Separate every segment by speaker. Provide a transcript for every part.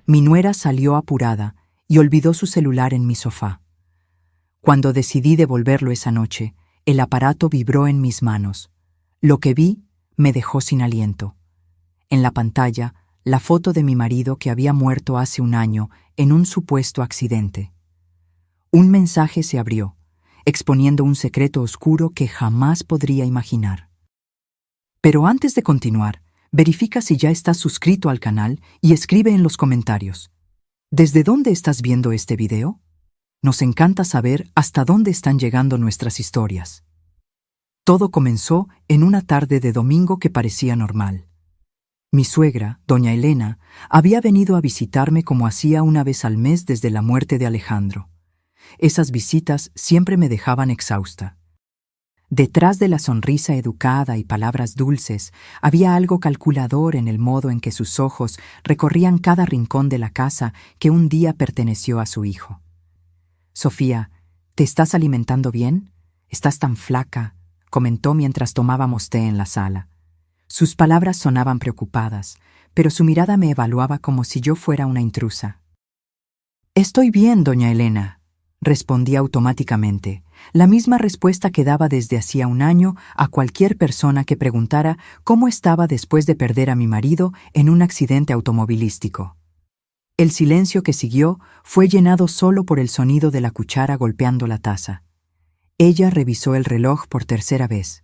Speaker 1: Mi nuera salió apurada y olvidó su celular en mi sofá. Cuando decidí devolverlo esa noche, el aparato vibró en mis manos. Lo que vi me dejó sin aliento. En la pantalla, la foto de mi marido que había muerto hace un año en un supuesto accidente. Un mensaje se abrió, exponiendo un secreto oscuro que jamás podría imaginar. Pero antes de continuar, verifica si ya estás suscrito al canal y escribe en los comentarios. ¿Desde dónde estás viendo este video? Nos encanta saber hasta dónde están llegando nuestras historias. Todo comenzó en una tarde de domingo que parecía normal. Mi suegra, doña Elena, había venido a visitarme como hacía una vez al mes desde la muerte de Alejandro. Esas visitas siempre me dejaban exhausta. Detrás de la sonrisa educada y palabras dulces, había algo calculador en el modo en que sus ojos recorrían cada rincón de la casa que un día perteneció a su hijo. «Sofía, ¿te estás alimentando bien? Estás tan flaca», comentó mientras tomábamos té en la sala. Sus palabras sonaban preocupadas, pero su mirada me evaluaba como si yo fuera una intrusa. «Estoy bien, doña Elena», respondí automáticamente, la misma respuesta que daba desde hacía un año a cualquier persona que preguntara cómo estaba después de perder a mi marido en un accidente automovilístico. El silencio que siguió fue llenado solo por el sonido de la cuchara golpeando la taza. Ella revisó el reloj por tercera vez.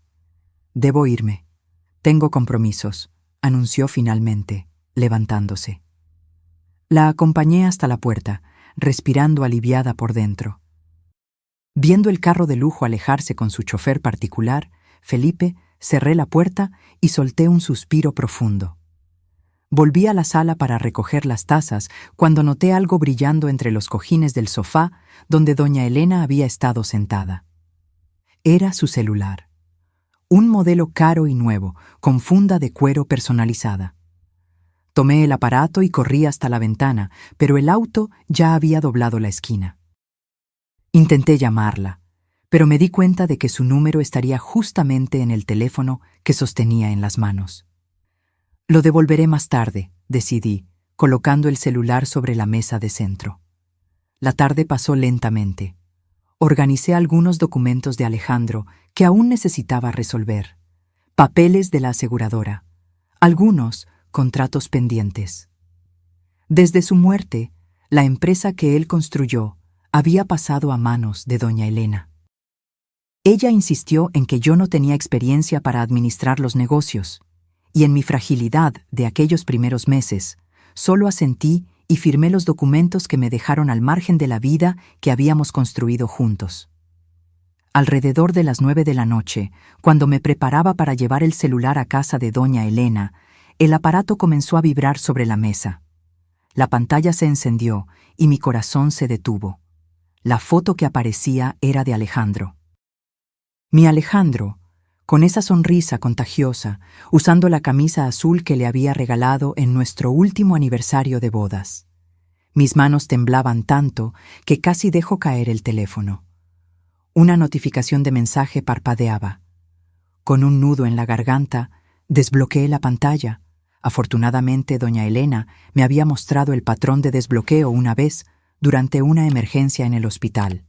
Speaker 1: «Debo irme. Tengo compromisos», anunció finalmente, levantándose. La acompañé hasta la puerta, respirando aliviada por dentro. Viendo el carro de lujo alejarse con su chofer particular, Felipe, cerré la puerta y solté un suspiro profundo. Volví a la sala para recoger las tazas cuando noté algo brillando entre los cojines del sofá donde doña Elena había estado sentada. Era su celular. Un modelo caro y nuevo, con funda de cuero personalizada. Tomé el aparato y corrí hasta la ventana, pero el auto ya había doblado la esquina. Intenté llamarla, pero me di cuenta de que su número estaría justamente en el teléfono que sostenía en las manos. «Lo devolveré más tarde», decidí, colocando el celular sobre la mesa de centro. La tarde pasó lentamente. Organicé algunos documentos de Alejandro que aún necesitaba resolver. Papeles de la aseguradora. Algunos contratos pendientes. Desde su muerte, la empresa que él construyó había pasado a manos de doña Elena. Ella insistió en que yo no tenía experiencia para administrar los negocios, y en mi fragilidad de aquellos primeros meses, solo asentí y firmé los documentos que me dejaron al margen de la vida que habíamos construido juntos. Alrededor de las 9 de la noche, cuando me preparaba para llevar el celular a casa de doña Elena, el aparato comenzó a vibrar sobre la mesa. La pantalla se encendió y mi corazón se detuvo. La foto que aparecía era de Alejandro. Mi Alejandro, con esa sonrisa contagiosa, usando la camisa azul que le había regalado en nuestro último aniversario de bodas. Mis manos temblaban tanto que casi dejó caer el teléfono. Una notificación de mensaje parpadeaba. Con un nudo en la garganta, desbloqueé la pantalla. Afortunadamente, doña Elena me había mostrado el patrón de desbloqueo una vez durante una emergencia en el hospital.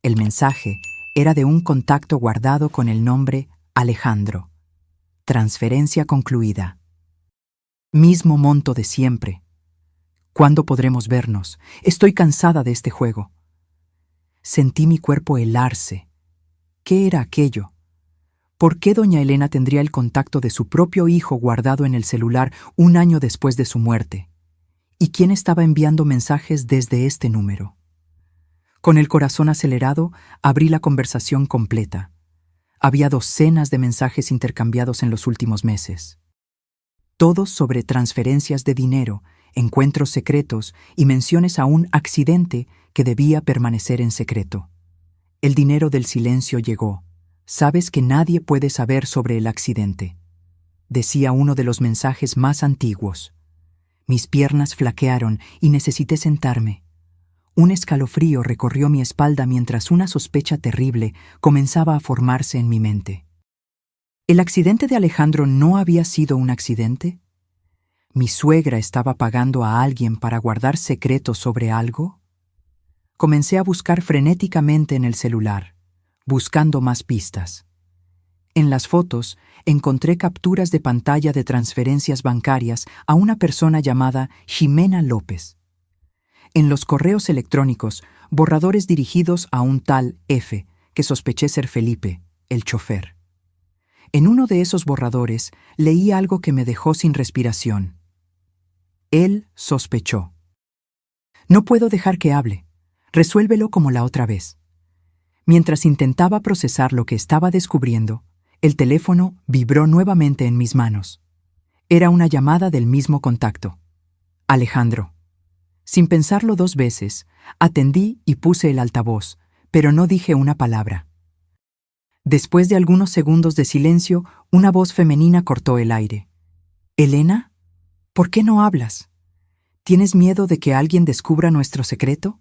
Speaker 1: El mensaje era de un contacto guardado con el nombre Alejandro. Transferencia concluida. Mismo monto de siempre. ¿Cuándo podremos vernos? Estoy cansada de este juego. Sentí mi cuerpo helarse. ¿Qué era aquello? ¿Por qué doña Elena tendría el contacto de su propio hijo guardado en el celular un año después de su muerte? ¿Y quién estaba enviando mensajes desde este número? Con el corazón acelerado, abrí la conversación completa. Había docenas de mensajes intercambiados en los últimos meses. Todos sobre transferencias de dinero, encuentros secretos y menciones a un accidente que debía permanecer en secreto. El dinero del silencio llegó. «Sabes que nadie puede saber sobre el accidente», decía uno de los mensajes más antiguos. Mis piernas flaquearon y necesité sentarme. Un escalofrío recorrió mi espalda mientras una sospecha terrible comenzaba a formarse en mi mente. ¿El accidente de Alejandro no había sido un accidente? ¿Mi suegra estaba pagando a alguien para guardar secretos sobre algo? Comencé a buscar frenéticamente en el celular, buscando más pistas. En las fotos encontré capturas de pantalla de transferencias bancarias a una persona llamada Ximena López. En los correos electrónicos, borradores dirigidos a un tal F, que sospeché ser Felipe, el chofer. En uno de esos borradores leí algo que me dejó sin respiración. Él sospechó. No puedo dejar que hable. Resuélvelo como la otra vez. Mientras intentaba procesar lo que estaba descubriendo, el teléfono vibró nuevamente en mis manos. Era una llamada del mismo contacto. Alejandro. Sin pensarlo 2 veces, atendí y puse el altavoz, pero no dije una palabra. Después de algunos segundos de silencio, una voz femenina cortó el aire. «¿Elena? ¿Por qué no hablas? ¿Tienes miedo de que alguien descubra nuestro secreto?»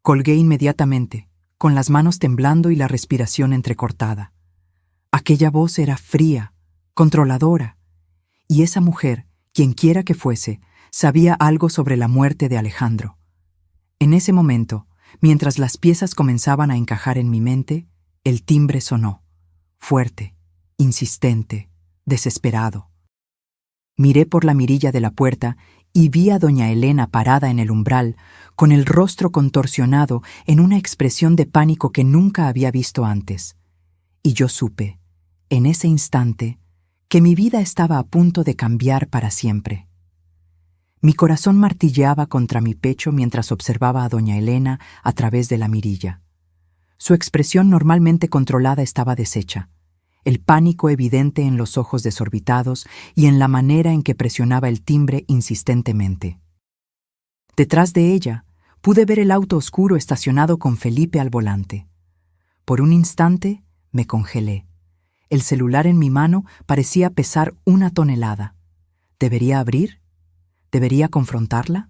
Speaker 1: Colgué inmediatamente, con las manos temblando y la respiración entrecortada. Aquella voz era fría, controladora, y esa mujer, quienquiera que fuese, sabía algo sobre la muerte de Alejandro. En ese momento, mientras las piezas comenzaban a encajar en mi mente, el timbre sonó, fuerte, insistente, desesperado. Miré por la mirilla de la puerta y vi a doña Elena parada en el umbral, con el rostro contorsionado en una expresión de pánico que nunca había visto antes. Y yo supe, en ese instante, que mi vida estaba a punto de cambiar para siempre. Mi corazón martilleaba contra mi pecho mientras observaba a doña Elena a través de la mirilla. Su expresión normalmente controlada estaba deshecha, el pánico evidente en los ojos desorbitados y en la manera en que presionaba el timbre insistentemente. Detrás de ella, pude ver el auto oscuro estacionado con Felipe al volante. Por un instante, me congelé. El celular en mi mano parecía pesar 1 tonelada. ¿Debería abrir? ¿Debería confrontarla?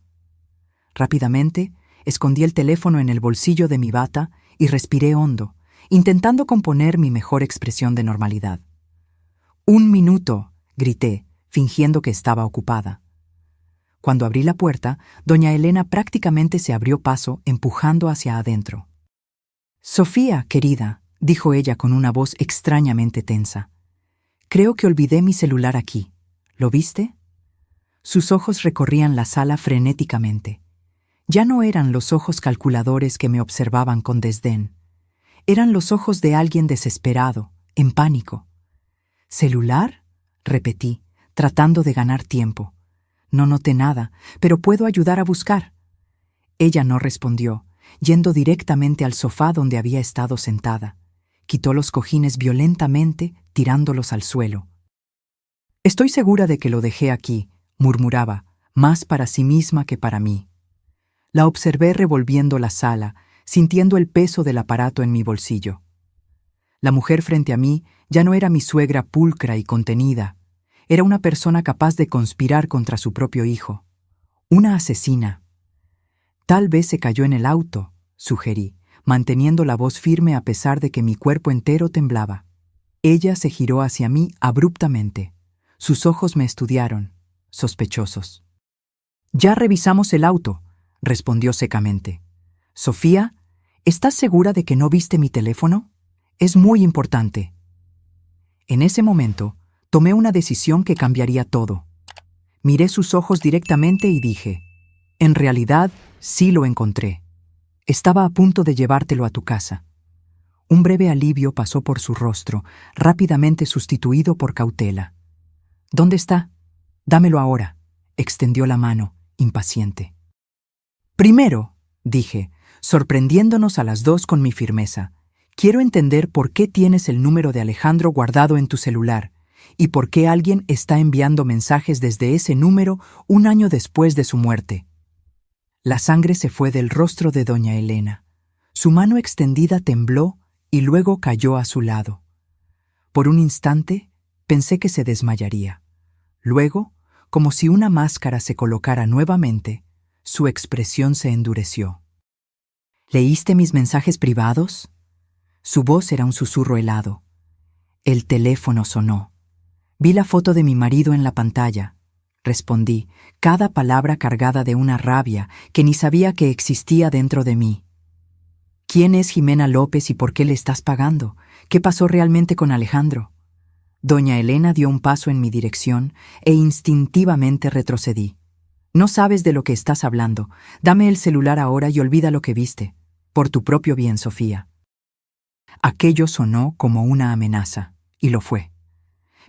Speaker 1: Rápidamente, escondí el teléfono en el bolsillo de mi bata y respiré hondo, intentando componer mi mejor expresión de normalidad. «¡Un minuto!», grité, fingiendo que estaba ocupada. Cuando abrí la puerta, doña Elena prácticamente se abrió paso, empujando hacia adentro. «Sofía, querida», dijo ella con una voz extrañamente tensa. «Creo que olvidé mi celular aquí. ¿Lo viste?» Sus ojos recorrían la sala frenéticamente. Ya no eran los ojos calculadores que me observaban con desdén. Eran los ojos de alguien desesperado, en pánico. «¿Celular?», repetí, tratando de ganar tiempo. «No noté nada, pero puedo ayudar a buscar». Ella no respondió, yendo directamente al sofá donde había estado sentada. Quitó los cojines violentamente, tirándolos al suelo. «Estoy segura de que lo dejé aquí», murmuraba, más para sí misma que para mí. La observé revolviendo la sala, sintiendo el peso del aparato en mi bolsillo. La mujer frente a mí ya no era mi suegra pulcra y contenida. Era una persona capaz de conspirar contra su propio hijo. Una asesina. «Tal vez se cayó en el auto», sugerí, manteniendo la voz firme a pesar de que mi cuerpo entero temblaba. Ella se giró hacia mí abruptamente. Sus ojos me estudiaron, sospechosos. «Ya revisamos el auto», respondió secamente. «Sofía, ¿estás segura de que no viste mi teléfono? Es muy importante». En ese momento, tomé una decisión que cambiaría todo. Miré sus ojos directamente y dije, «En realidad, sí lo encontré. Estaba a punto de llevártelo a tu casa». Un breve alivio pasó por su rostro, rápidamente sustituido por cautela. «¿Dónde está? Dámelo ahora», extendió la mano, impaciente. «Primero», dije, sorprendiéndonos a las dos con mi firmeza, «quiero entender por qué tienes el número de Alejandro guardado en tu celular y por qué alguien está enviando mensajes desde ese número 1 año después de su muerte». La sangre se fue del rostro de doña Elena. Su mano extendida tembló y luego cayó a su lado. Por un instante, pensé que se desmayaría. Luego, como si una máscara se colocara nuevamente, su expresión se endureció. «¿Leíste mis mensajes privados?». Su voz era un susurro helado. El teléfono sonó. Vi la foto de mi marido en la pantalla. respondí, cada palabra cargada de una rabia que ni sabía que existía dentro de mí. ¿Quién es Jimena López y por qué le estás pagando? ¿Qué pasó realmente con Alejandro? Doña Elena dio un paso en mi dirección e instintivamente retrocedí. No sabes de lo que estás hablando. Dame el celular ahora y olvida lo que viste. Por tu propio bien, Sofía. Aquello sonó como una amenaza, y lo fue.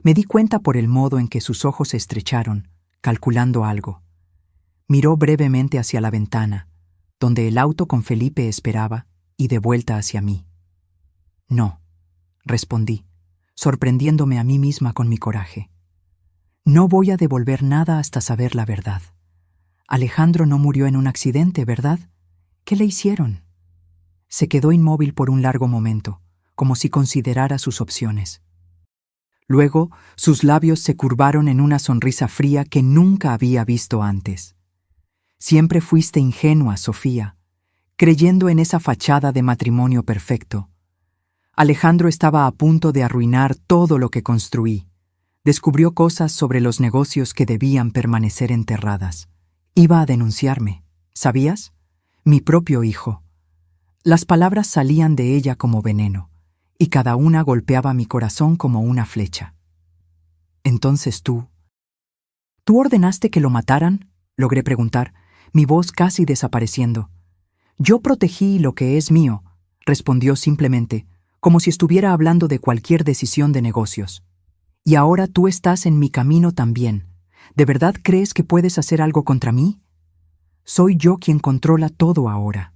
Speaker 1: Me di cuenta por el modo en que sus ojos se estrecharon, calculando algo. Miró brevemente hacia la ventana, donde el auto con Felipe esperaba, y de vuelta hacia mí. No, respondí, sorprendiéndome a mí misma con mi coraje. No voy a devolver nada hasta saber la verdad. Alejandro no murió en un accidente, ¿verdad? ¿Qué le hicieron? Se quedó inmóvil por un largo momento, como si considerara sus opciones. Luego, sus labios se curvaron en una sonrisa fría que nunca había visto antes. Siempre fuiste ingenua, Sofía, creyendo en esa fachada de matrimonio perfecto. Alejandro estaba a punto de arruinar todo lo que construí. Descubrió cosas sobre los negocios que debían permanecer enterradas. Iba a denunciarme, ¿sabías? Mi propio hijo. Las palabras salían de ella como veneno, y cada una golpeaba mi corazón como una flecha. Entonces ¿Tú ordenaste que lo mataran? Logré preguntar, mi voz casi desapareciendo. Yo protegí lo que es mío, respondió simplemente, como si estuviera hablando de cualquier decisión de negocios. Y ahora tú estás en mi camino también. ¿De verdad crees que puedes hacer algo contra mí? Soy yo quien controla todo ahora.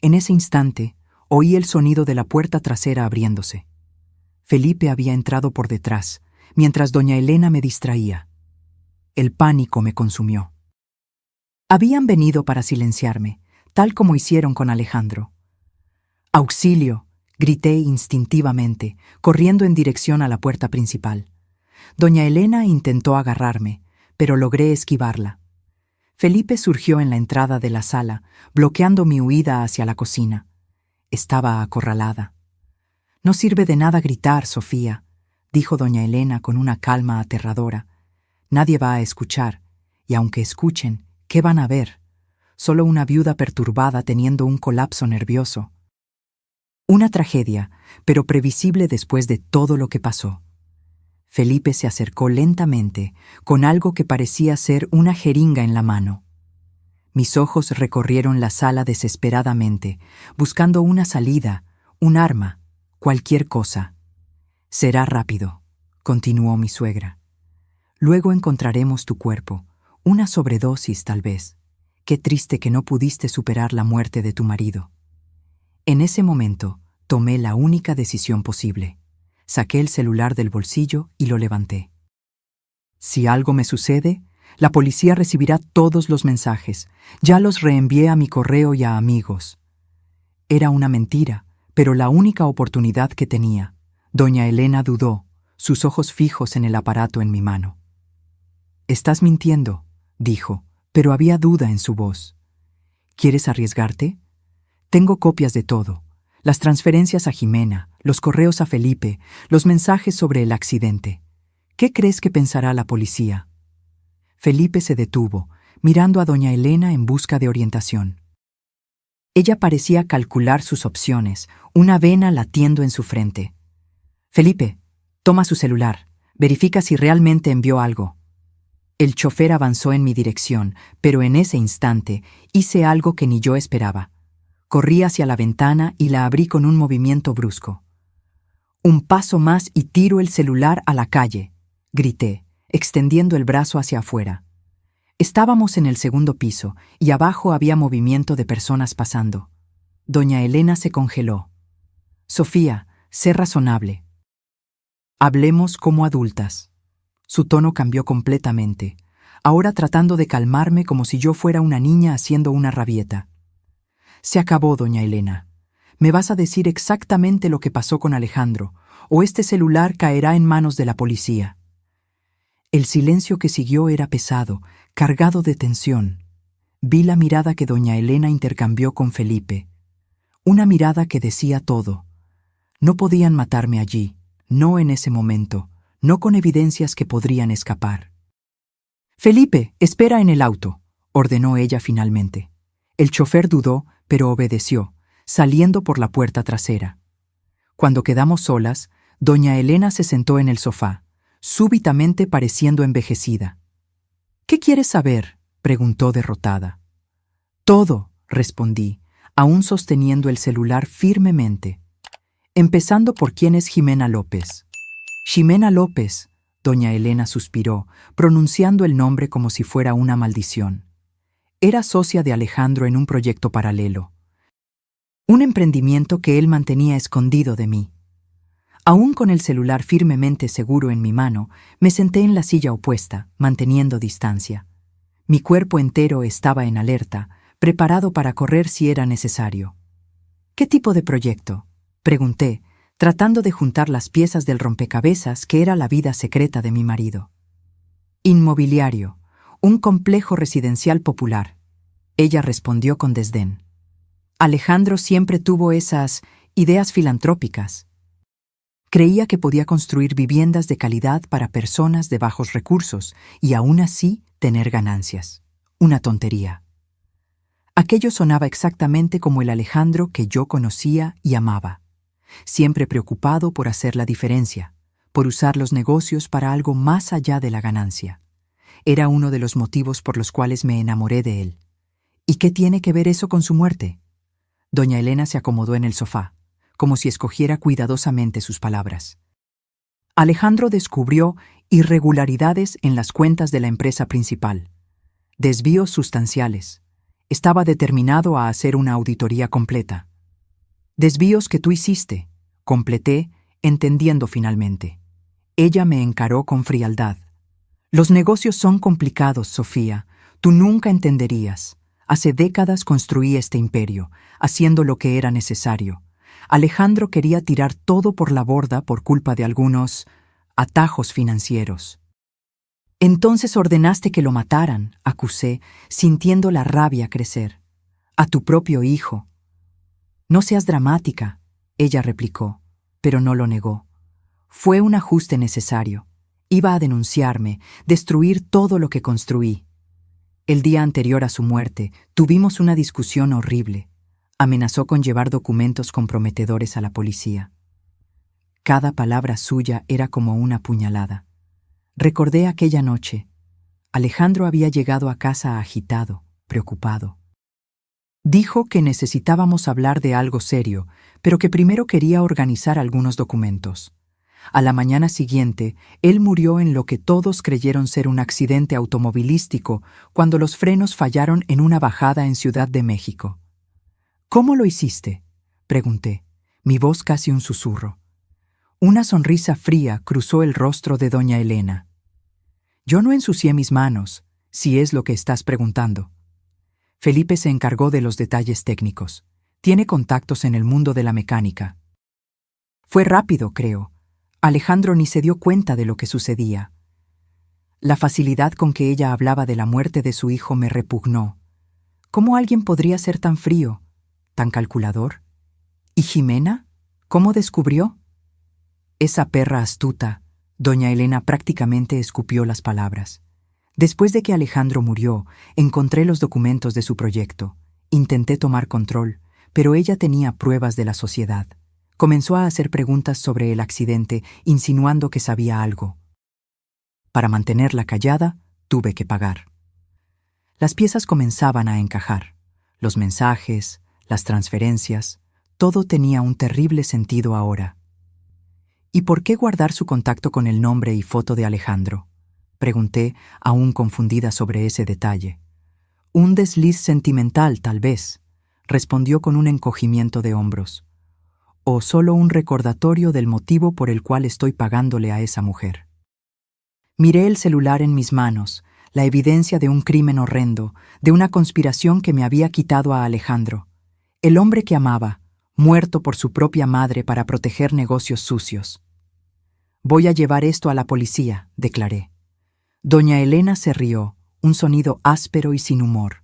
Speaker 1: En ese instante, oí el sonido de la puerta trasera abriéndose. Felipe había entrado por detrás, mientras doña Elena me distraía. El pánico me consumió. Habían venido para silenciarme, tal como hicieron con Alejandro. ¡Auxilio!, grité instintivamente, corriendo en dirección a la puerta principal. Doña Elena intentó agarrarme, pero logré esquivarla. Felipe surgió en la entrada de la sala, bloqueando mi huida hacia la cocina. Estaba acorralada. No sirve de nada gritar, Sofía, dijo doña Elena con una calma aterradora. Nadie va a escuchar, y aunque escuchen, ¿qué van a ver? Solo una viuda perturbada teniendo un colapso nervioso. Una tragedia, pero previsible después de todo lo que pasó. Felipe se acercó lentamente, con algo que parecía ser una jeringa en la mano. Mis ojos recorrieron la sala desesperadamente, buscando una salida, un arma, cualquier cosa. Será rápido, continuó mi suegra. Luego encontraremos tu cuerpo, una sobredosis tal vez. Qué triste que no pudiste superar la muerte de tu marido. En ese momento, tomé la única decisión posible. Saqué el celular del bolsillo y lo levanté. Si algo me sucede, la policía recibirá todos los mensajes. Ya los reenvié a mi correo y a amigos. Era una mentira, pero la única oportunidad que tenía. Doña Elena dudó, sus ojos fijos en el aparato en mi mano. «Estás mintiendo», dijo, pero había duda en su voz. «¿Quieres arriesgarte? Tengo copias de todo. Las transferencias a Jimena, los correos a Felipe, los mensajes sobre el accidente. ¿Qué crees que pensará la policía?» Felipe se detuvo, mirando a doña Elena en busca de orientación. Ella parecía calcular sus opciones, una vena latiendo en su frente. «Felipe, toma su celular. Verifica si realmente envió algo». El chofer avanzó en mi dirección, pero en ese instante hice algo que ni yo esperaba. Corrí hacia la ventana y la abrí con un movimiento brusco. «Un paso más y tiro el celular a la calle», grité, extendiendo el brazo hacia afuera. Estábamos en el segundo piso y abajo había movimiento de personas pasando. Doña Elena se congeló. «Sofía, sé razonable. Hablemos como adultas». Su tono cambió completamente, ahora tratando de calmarme como si yo fuera una niña haciendo una rabieta. «Se acabó, doña Elena. Me vas a decir exactamente lo que pasó con Alejandro, o este celular caerá en manos de la policía». El silencio que siguió era pesado, cargado de tensión. Vi la mirada que doña Elena intercambió con Felipe. Una mirada que decía todo. No podían matarme allí, no en ese momento, no con evidencias que podrían escapar. Felipe, espera en el auto, ordenó ella finalmente. El chofer dudó, pero obedeció, saliendo por la puerta trasera. Cuando quedamos solas, doña Elena se sentó en el sofá, súbitamente pareciendo envejecida. «¿Qué quieres saber?», preguntó derrotada. «Todo», respondí, aún sosteniendo el celular firmemente. «Empezando por quién es Jimena López». «Ximena López», doña Elena suspiró, pronunciando el nombre como si fuera una maldición. Era socia de Alejandro en un proyecto paralelo. Un emprendimiento que él mantenía escondido de mí. Aún con el celular firmemente seguro en mi mano, me senté en la silla opuesta, manteniendo distancia. Mi cuerpo entero estaba en alerta, preparado para correr si era necesario. «¿Qué tipo de proyecto?», pregunté, tratando de juntar las piezas del rompecabezas que era la vida secreta de mi marido. «Inmobiliario, un complejo residencial popular», ella respondió con desdén. Alejandro siempre tuvo esas ideas filantrópicas. Creía que podía construir viviendas de calidad para personas de bajos recursos y aún así tener ganancias. Una tontería. Aquello sonaba exactamente como el Alejandro que yo conocía y amaba. Siempre preocupado por hacer la diferencia, por usar los negocios para algo más allá de la ganancia. Era uno de los motivos por los cuales me enamoré de él. ¿Y qué tiene que ver eso con su muerte? Doña Elena se acomodó en el sofá, como si escogiera cuidadosamente sus palabras. Alejandro descubrió irregularidades en las cuentas de la empresa principal. Desvíos sustanciales. Estaba determinado a hacer una auditoría completa. «Desvíos que tú hiciste», completé, entendiendo finalmente. Ella me encaró con frialdad. «Los negocios son complicados, Sofía. Tú nunca entenderías. Hace décadas construí este imperio, haciendo lo que era necesario. Alejandro quería tirar todo por la borda por culpa de algunos atajos financieros». «Entonces ordenaste que lo mataran», acusé, sintiendo la rabia crecer. «A tu propio hijo». «No seas dramática», ella replicó, pero no lo negó. «Fue un ajuste necesario. Iba a denunciarme, destruir todo lo que construí». El día anterior a su muerte, tuvimos una discusión horrible. Amenazó con llevar documentos comprometedores a la policía. Cada palabra suya era como una puñalada. Recordé aquella noche. Alejandro había llegado a casa agitado, preocupado. Dijo que necesitábamos hablar de algo serio, pero que primero quería organizar algunos documentos. A la mañana siguiente, él murió en lo que todos creyeron ser un accidente automovilístico cuando los frenos fallaron en una bajada en Ciudad de México. «¿Cómo lo hiciste?», pregunté, mi voz casi un susurro. Una sonrisa fría cruzó el rostro de doña Elena. «Yo no ensucié mis manos, si es lo que estás preguntando». Felipe se encargó de los detalles técnicos. Tiene contactos en el mundo de la mecánica. Fue rápido, creo. Alejandro ni se dio cuenta de lo que sucedía. La facilidad con que ella hablaba de la muerte de su hijo me repugnó. ¿Cómo alguien podría ser tan frío, tan calculador? ¿Y Jimena? ¿Cómo descubrió? Esa perra astuta, doña Elena prácticamente escupió las palabras. Después de que Alejandro murió, encontré los documentos de su proyecto. Intenté tomar control, pero ella tenía pruebas de la sociedad. Comenzó a hacer preguntas sobre el accidente, insinuando que sabía algo. Para mantenerla callada, tuve que pagar. Las piezas comenzaban a encajar. Los mensajes, las transferencias, todo tenía un terrible sentido ahora. ¿Y por qué guardar su contacto con el nombre y foto de Alejandro?, pregunté, aún confundida sobre ese detalle. Un desliz sentimental, tal vez, respondió con un encogimiento de hombros. O solo un recordatorio del motivo por el cual estoy pagándole a esa mujer. Miré el celular en mis manos, la evidencia de un crimen horrendo, de una conspiración que me había quitado a Alejandro. El hombre que amaba, muerto por su propia madre para proteger negocios sucios. «Voy a llevar esto a la policía», declaré. Doña Elena se rió, un sonido áspero y sin humor.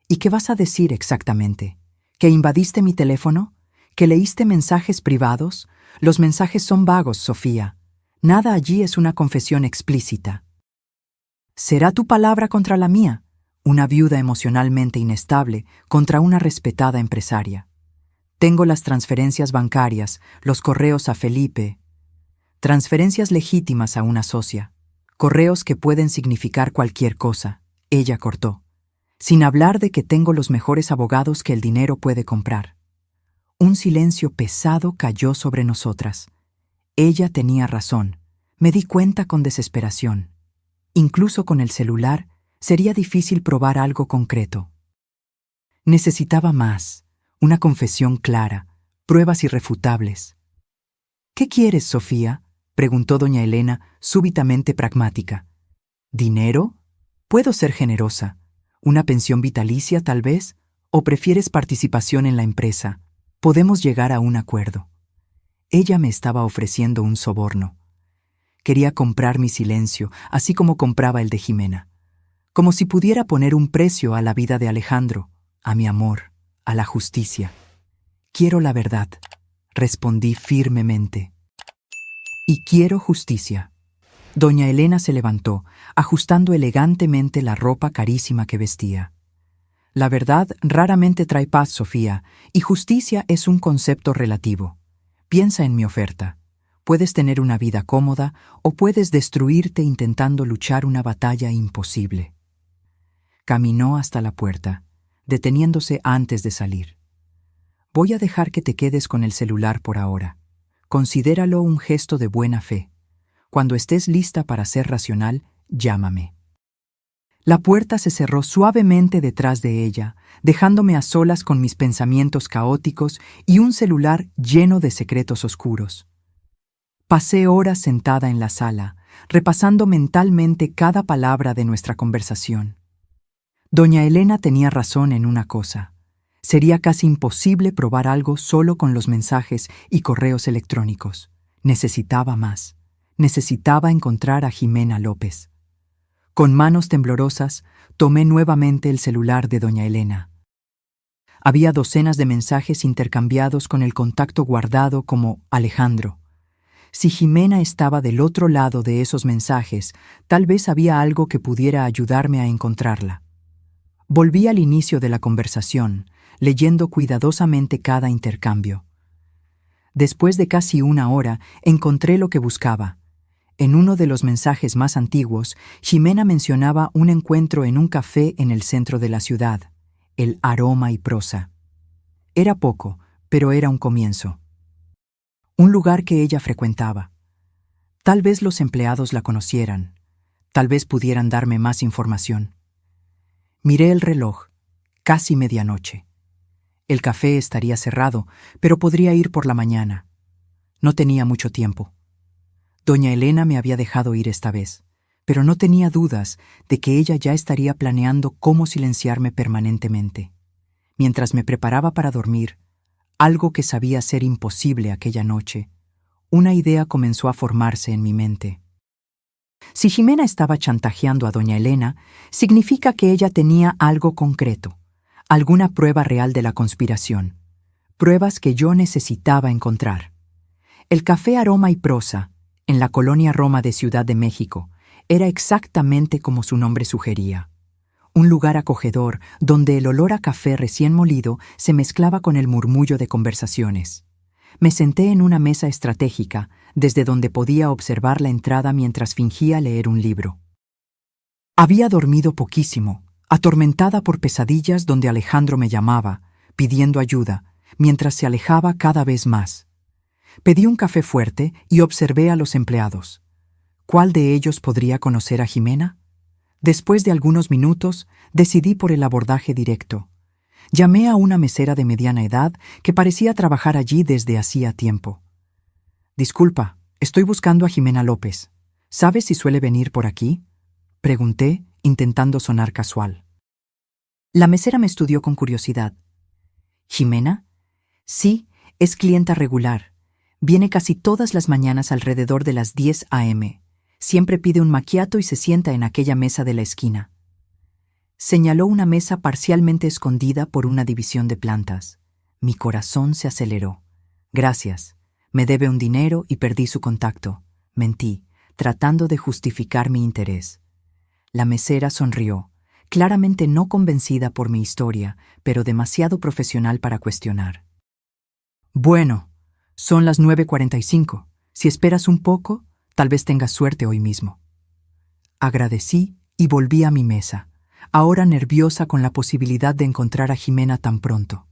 Speaker 1: «¿Y qué vas a decir exactamente? ¿Que invadiste mi teléfono? ¿Que leíste mensajes privados? Los mensajes son vagos, Sofía. Nada allí es una confesión explícita». ¿Será tu palabra contra la mía? Una viuda emocionalmente inestable contra una respetada empresaria. Tengo las transferencias bancarias, los correos a Felipe. Transferencias legítimas a una socia. Correos que pueden significar cualquier cosa. Ella cortó. Sin hablar de que tengo los mejores abogados que el dinero puede comprar. Un silencio pesado cayó sobre nosotras. Ella tenía razón. Me di cuenta con desesperación. Incluso con el celular, sería difícil probar algo concreto. Necesitaba más, una confesión clara, pruebas irrefutables. ¿Qué quieres, Sofía?, preguntó doña Elena, súbitamente pragmática. ¿Dinero? Puedo ser generosa. ¿Una pensión vitalicia, tal vez? ¿O prefieres participación en la empresa? Podemos llegar a un acuerdo. Ella me estaba ofreciendo un soborno. Quería comprar mi silencio, así como compraba el de Jimena. Como si pudiera poner un precio a la vida de Alejandro, a mi amor, a la justicia. Quiero la verdad, respondí firmemente. Y quiero justicia. Doña Elena se levantó, ajustando elegantemente la ropa carísima que vestía. La verdad raramente trae paz, Sofía, y justicia es un concepto relativo. Piensa en mi oferta. Puedes tener una vida cómoda o puedes destruirte intentando luchar una batalla imposible. Caminó hasta la puerta, deteniéndose antes de salir. Voy a dejar que te quedes con el celular por ahora. Considéralo un gesto de buena fe. Cuando estés lista para ser racional, llámame. La puerta se cerró suavemente detrás de ella, dejándome a solas con mis pensamientos caóticos y un celular lleno de secretos oscuros. Pasé horas sentada en la sala, repasando mentalmente cada palabra de nuestra conversación. Doña Elena tenía razón en una cosa. Sería casi imposible probar algo solo con los mensajes y correos electrónicos. Necesitaba más. Necesitaba encontrar a Jimena López. Con manos temblorosas, tomé nuevamente el celular de doña Elena. Había docenas de mensajes intercambiados con el contacto guardado como Alejandro. Si Jimena estaba del otro lado de esos mensajes, tal vez había algo que pudiera ayudarme a encontrarla. Volví al inicio de la conversación, leyendo cuidadosamente cada intercambio. Después de casi una hora, encontré lo que buscaba. En uno de los mensajes más antiguos, Jimena mencionaba un encuentro en un café en el centro de la ciudad, el Aroma y Prosa. Era poco, pero era un comienzo. Un lugar que ella frecuentaba. Tal vez los empleados la conocieran. Tal vez pudieran darme más información. Miré el reloj. Casi medianoche. El café estaría cerrado, pero podría ir por la mañana. No tenía mucho tiempo. Doña Elena me había dejado ir esta vez, pero no tenía dudas de que ella ya estaría planeando cómo silenciarme permanentemente. Mientras me preparaba para dormir, algo que sabía ser imposible aquella noche, una idea comenzó a formarse en mi mente. Si Jimena estaba chantajeando a doña Elena, significa que ella tenía algo concreto, alguna prueba real de la conspiración, pruebas que yo necesitaba encontrar. El café Aroma y Prosa, en la colonia Roma de Ciudad de México, era exactamente como su nombre sugería. Un lugar acogedor donde el olor a café recién molido se mezclaba con el murmullo de conversaciones. Me senté en una mesa estratégica, desde donde podía observar la entrada mientras fingía leer un libro. Había dormido poquísimo, atormentada por pesadillas donde Alejandro me llamaba, pidiendo ayuda, mientras se alejaba cada vez más. Pedí un café fuerte y observé a los empleados. ¿Cuál de ellos podría conocer a Jimena? Después de algunos minutos, decidí por el abordaje directo. Llamé a una mesera de mediana edad que parecía trabajar allí desde hacía tiempo. «Disculpa, estoy buscando a Jimena López. ¿Sabes si suele venir por aquí?», pregunté, intentando sonar casual. La mesera me estudió con curiosidad. «¿Jimena? Sí, es clienta regular. Viene casi todas las mañanas alrededor de las 10 a.m. Siempre pide un macchiato y se sienta en aquella mesa de la esquina». Señaló una mesa parcialmente escondida por una división de plantas. Mi corazón se aceleró. «Gracias. Me debe un dinero y perdí su contacto». Mentí, tratando de justificar mi interés. La mesera sonrió, claramente no convencida por mi historia, pero demasiado profesional para cuestionar. Bueno, son las 9:45. Si esperas un poco, tal vez tengas suerte hoy mismo. Agradecí y volví a mi mesa, ahora nerviosa con la posibilidad de encontrar a Jimena tan pronto.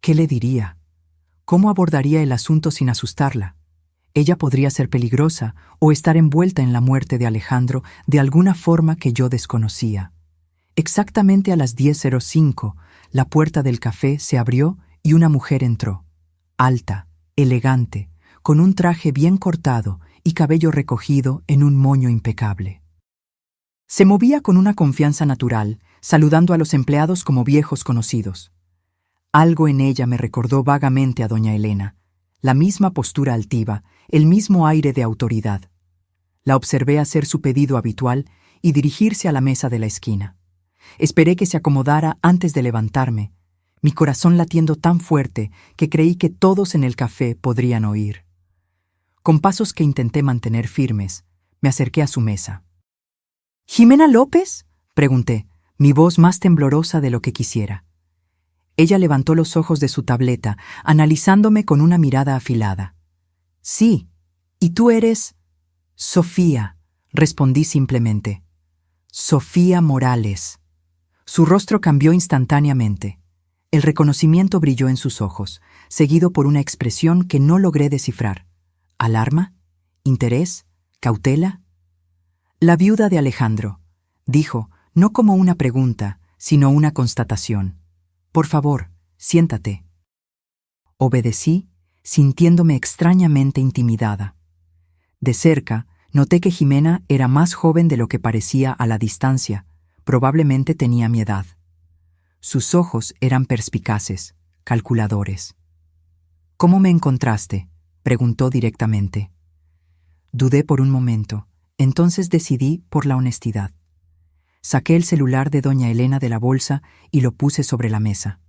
Speaker 1: ¿Qué le diría? ¿Cómo abordaría el asunto sin asustarla? Ella podría ser peligrosa o estar envuelta en la muerte de Alejandro de alguna forma que yo desconocía. Exactamente a las 10:05, la puerta del café se abrió y una mujer entró, alta, elegante, con un traje bien cortado y cabello recogido en un moño impecable. Se movía con una confianza natural, saludando a los empleados como viejos conocidos. Algo en ella me recordó vagamente a doña Elena, la misma postura altiva, el mismo aire de autoridad. La observé hacer su pedido habitual y dirigirse a la mesa de la esquina. Esperé que se acomodara antes de levantarme, mi corazón latiendo tan fuerte que creí que todos en el café podrían oír. Con pasos que intenté mantener firmes, me acerqué a su mesa. —¿Jimena López? —pregunté, mi voz más temblorosa de lo que quisiera. Ella levantó los ojos de su tableta, analizándome con una mirada afilada. —Sí, ¿y tú eres? —Sofía —respondí simplemente—. Sofía Morales. Su rostro cambió instantáneamente. El reconocimiento brilló en sus ojos, seguido por una expresión que no logré descifrar. ¿Alarma? ¿Interés? ¿Cautela? La viuda de Alejandro, dijo, no como una pregunta, sino una constatación. Por favor, siéntate. Obedecí, sintiéndome extrañamente intimidada. De cerca, noté que Jimena era más joven de lo que parecía a la distancia. Probablemente tenía mi edad. Sus ojos eran perspicaces, calculadores. —¿Cómo me encontraste? —preguntó directamente. Dudé por un momento, entonces decidí por la honestidad. Saqué el celular de doña Elena de la bolsa y lo puse sobre la mesa.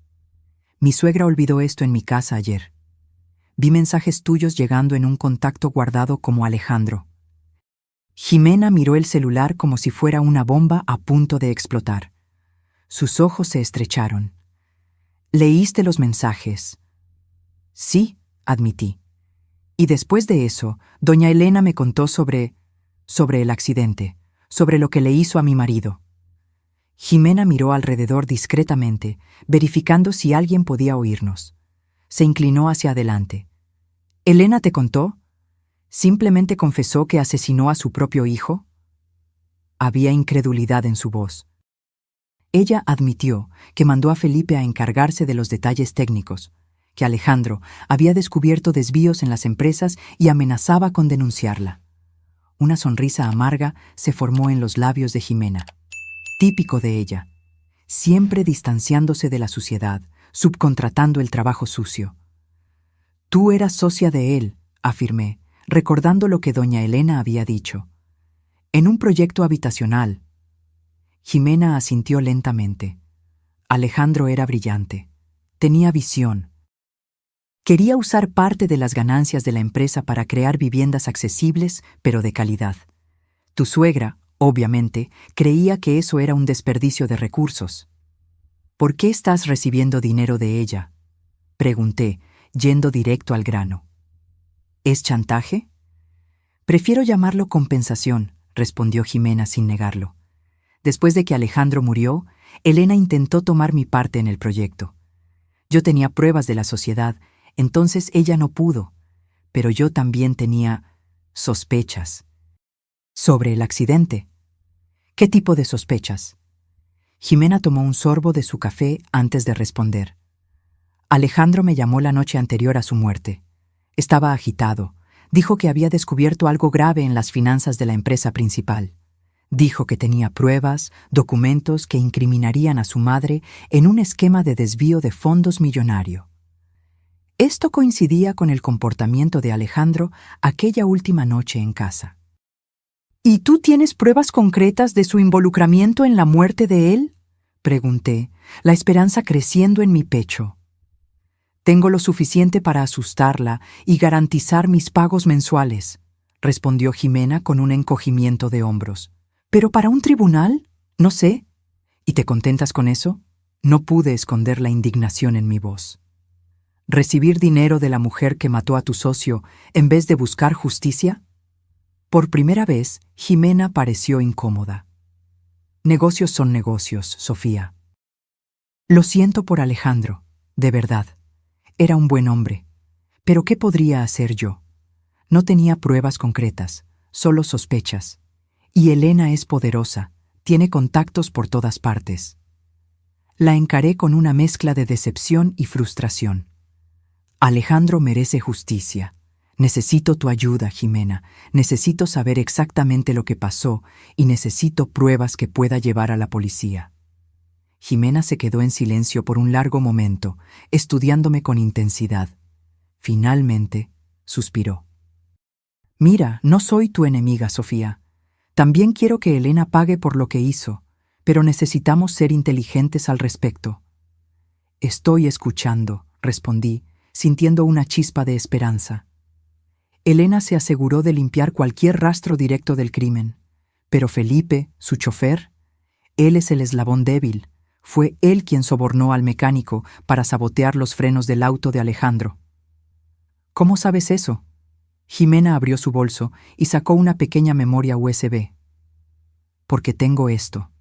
Speaker 1: Mi suegra olvidó esto en mi casa ayer. Vi mensajes tuyos llegando en un contacto guardado como Alejandro. Jimena miró el celular como si fuera una bomba a punto de explotar. Sus ojos se estrecharon. —¿Leíste los mensajes? —Sí, admití. Y después de eso, doña Elena me contó sobre el accidente, sobre lo que le hizo a mi marido. Jimena miró alrededor discretamente, verificando si alguien podía oírnos. Se inclinó hacia adelante. —¿Elena te contó? ¿Simplemente confesó que asesinó a su propio hijo? Había incredulidad en su voz. Ella admitió que mandó a Felipe a encargarse de los detalles técnicos, que Alejandro había descubierto desvíos en las empresas y amenazaba con denunciarla. Una sonrisa amarga se formó en los labios de Jimena. Típico de ella, siempre distanciándose de la suciedad, subcontratando el trabajo sucio. Tú eras socia de él, afirmé, recordando lo que doña Elena había dicho. En un proyecto habitacional. Jimena asintió lentamente. Alejandro era brillante. Tenía visión. Quería usar parte de las ganancias de la empresa para crear viviendas accesibles, pero de calidad. Tu suegra, obviamente, creía que eso era un desperdicio de recursos. ¿Por qué estás recibiendo dinero de ella? Pregunté, yendo directo al grano. ¿Es chantaje? Prefiero llamarlo compensación, respondió Jimena sin negarlo. Después de que Alejandro murió, Elena intentó tomar mi parte en el proyecto. Yo tenía pruebas de la sociedad, entonces ella no pudo, pero yo también tenía sospechas. ¿Sobre el accidente? ¿Qué tipo de sospechas? Jimena tomó un sorbo de su café antes de responder. Alejandro me llamó la noche anterior a su muerte. Estaba agitado. Dijo que había descubierto algo grave en las finanzas de la empresa principal. Dijo que tenía pruebas, documentos que incriminarían a su madre en un esquema de desvío de fondos millonario. Esto coincidía con el comportamiento de Alejandro aquella última noche en casa. ¿Y tú tienes pruebas concretas de su involucramiento en la muerte de él? Pregunté, la esperanza creciendo en mi pecho. Tengo lo suficiente para asustarla y garantizar mis pagos mensuales, respondió Jimena con un encogimiento de hombros. Pero para un tribunal, no sé. ¿Y te contentas con eso? No pude esconder la indignación en mi voz. ¿Recibir dinero de la mujer que mató a tu socio en vez de buscar justicia? Por primera vez, Jimena pareció incómoda. Negocios son negocios, Sofía. Lo siento por Alejandro, de verdad. Era un buen hombre. Pero ¿qué podría hacer yo? No tenía pruebas concretas, solo sospechas. Y Elena es poderosa, tiene contactos por todas partes. La encaré con una mezcla de decepción y frustración. Alejandro merece justicia. Necesito tu ayuda, Jimena. Necesito saber exactamente lo que pasó y necesito pruebas que pueda llevar a la policía. Jimena se quedó en silencio por un largo momento, estudiándome con intensidad. Finalmente, suspiró. Mira, no soy tu enemiga, Sofía. También quiero que Elena pague por lo que hizo, pero necesitamos ser inteligentes al respecto. Estoy escuchando, respondí, sintiendo una chispa de esperanza. Elena se aseguró de limpiar cualquier rastro directo del crimen, pero Felipe, su chofer, él es el eslabón débil. Fue él quien sobornó al mecánico para sabotear los frenos del auto de Alejandro. ¿Cómo sabes eso? Jimena abrió su bolso y sacó una pequeña memoria USB. Porque tengo esto.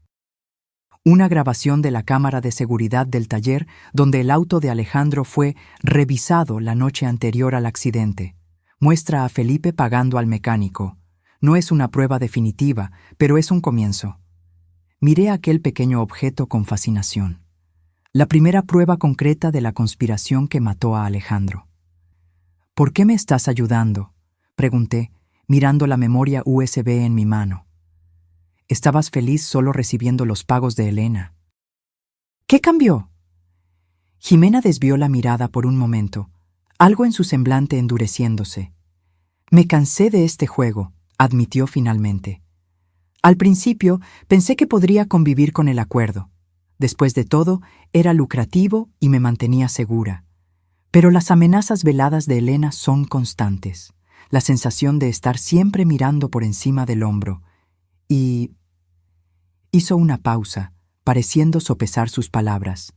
Speaker 1: Una grabación de la cámara de seguridad del taller donde el auto de Alejandro fue revisado la noche anterior al accidente. Muestra a Felipe pagando al mecánico. No es una prueba definitiva, pero es un comienzo. Miré aquel pequeño objeto con fascinación. La primera prueba concreta de la conspiración que mató a Alejandro. ¿Por qué me estás ayudando?, pregunté, mirando la memoria USB en mi mano. Estabas feliz solo recibiendo los pagos de Elena. ¿Qué cambió? Jimena desvió la mirada por un momento, algo en su semblante endureciéndose. Me cansé de este juego, admitió finalmente. Al principio pensé que podría convivir con el acuerdo. Después de todo, era lucrativo y me mantenía segura. Pero las amenazas veladas de Elena son constantes. La sensación de estar siempre mirando por encima del hombro. Y... hizo una pausa, pareciendo sopesar sus palabras.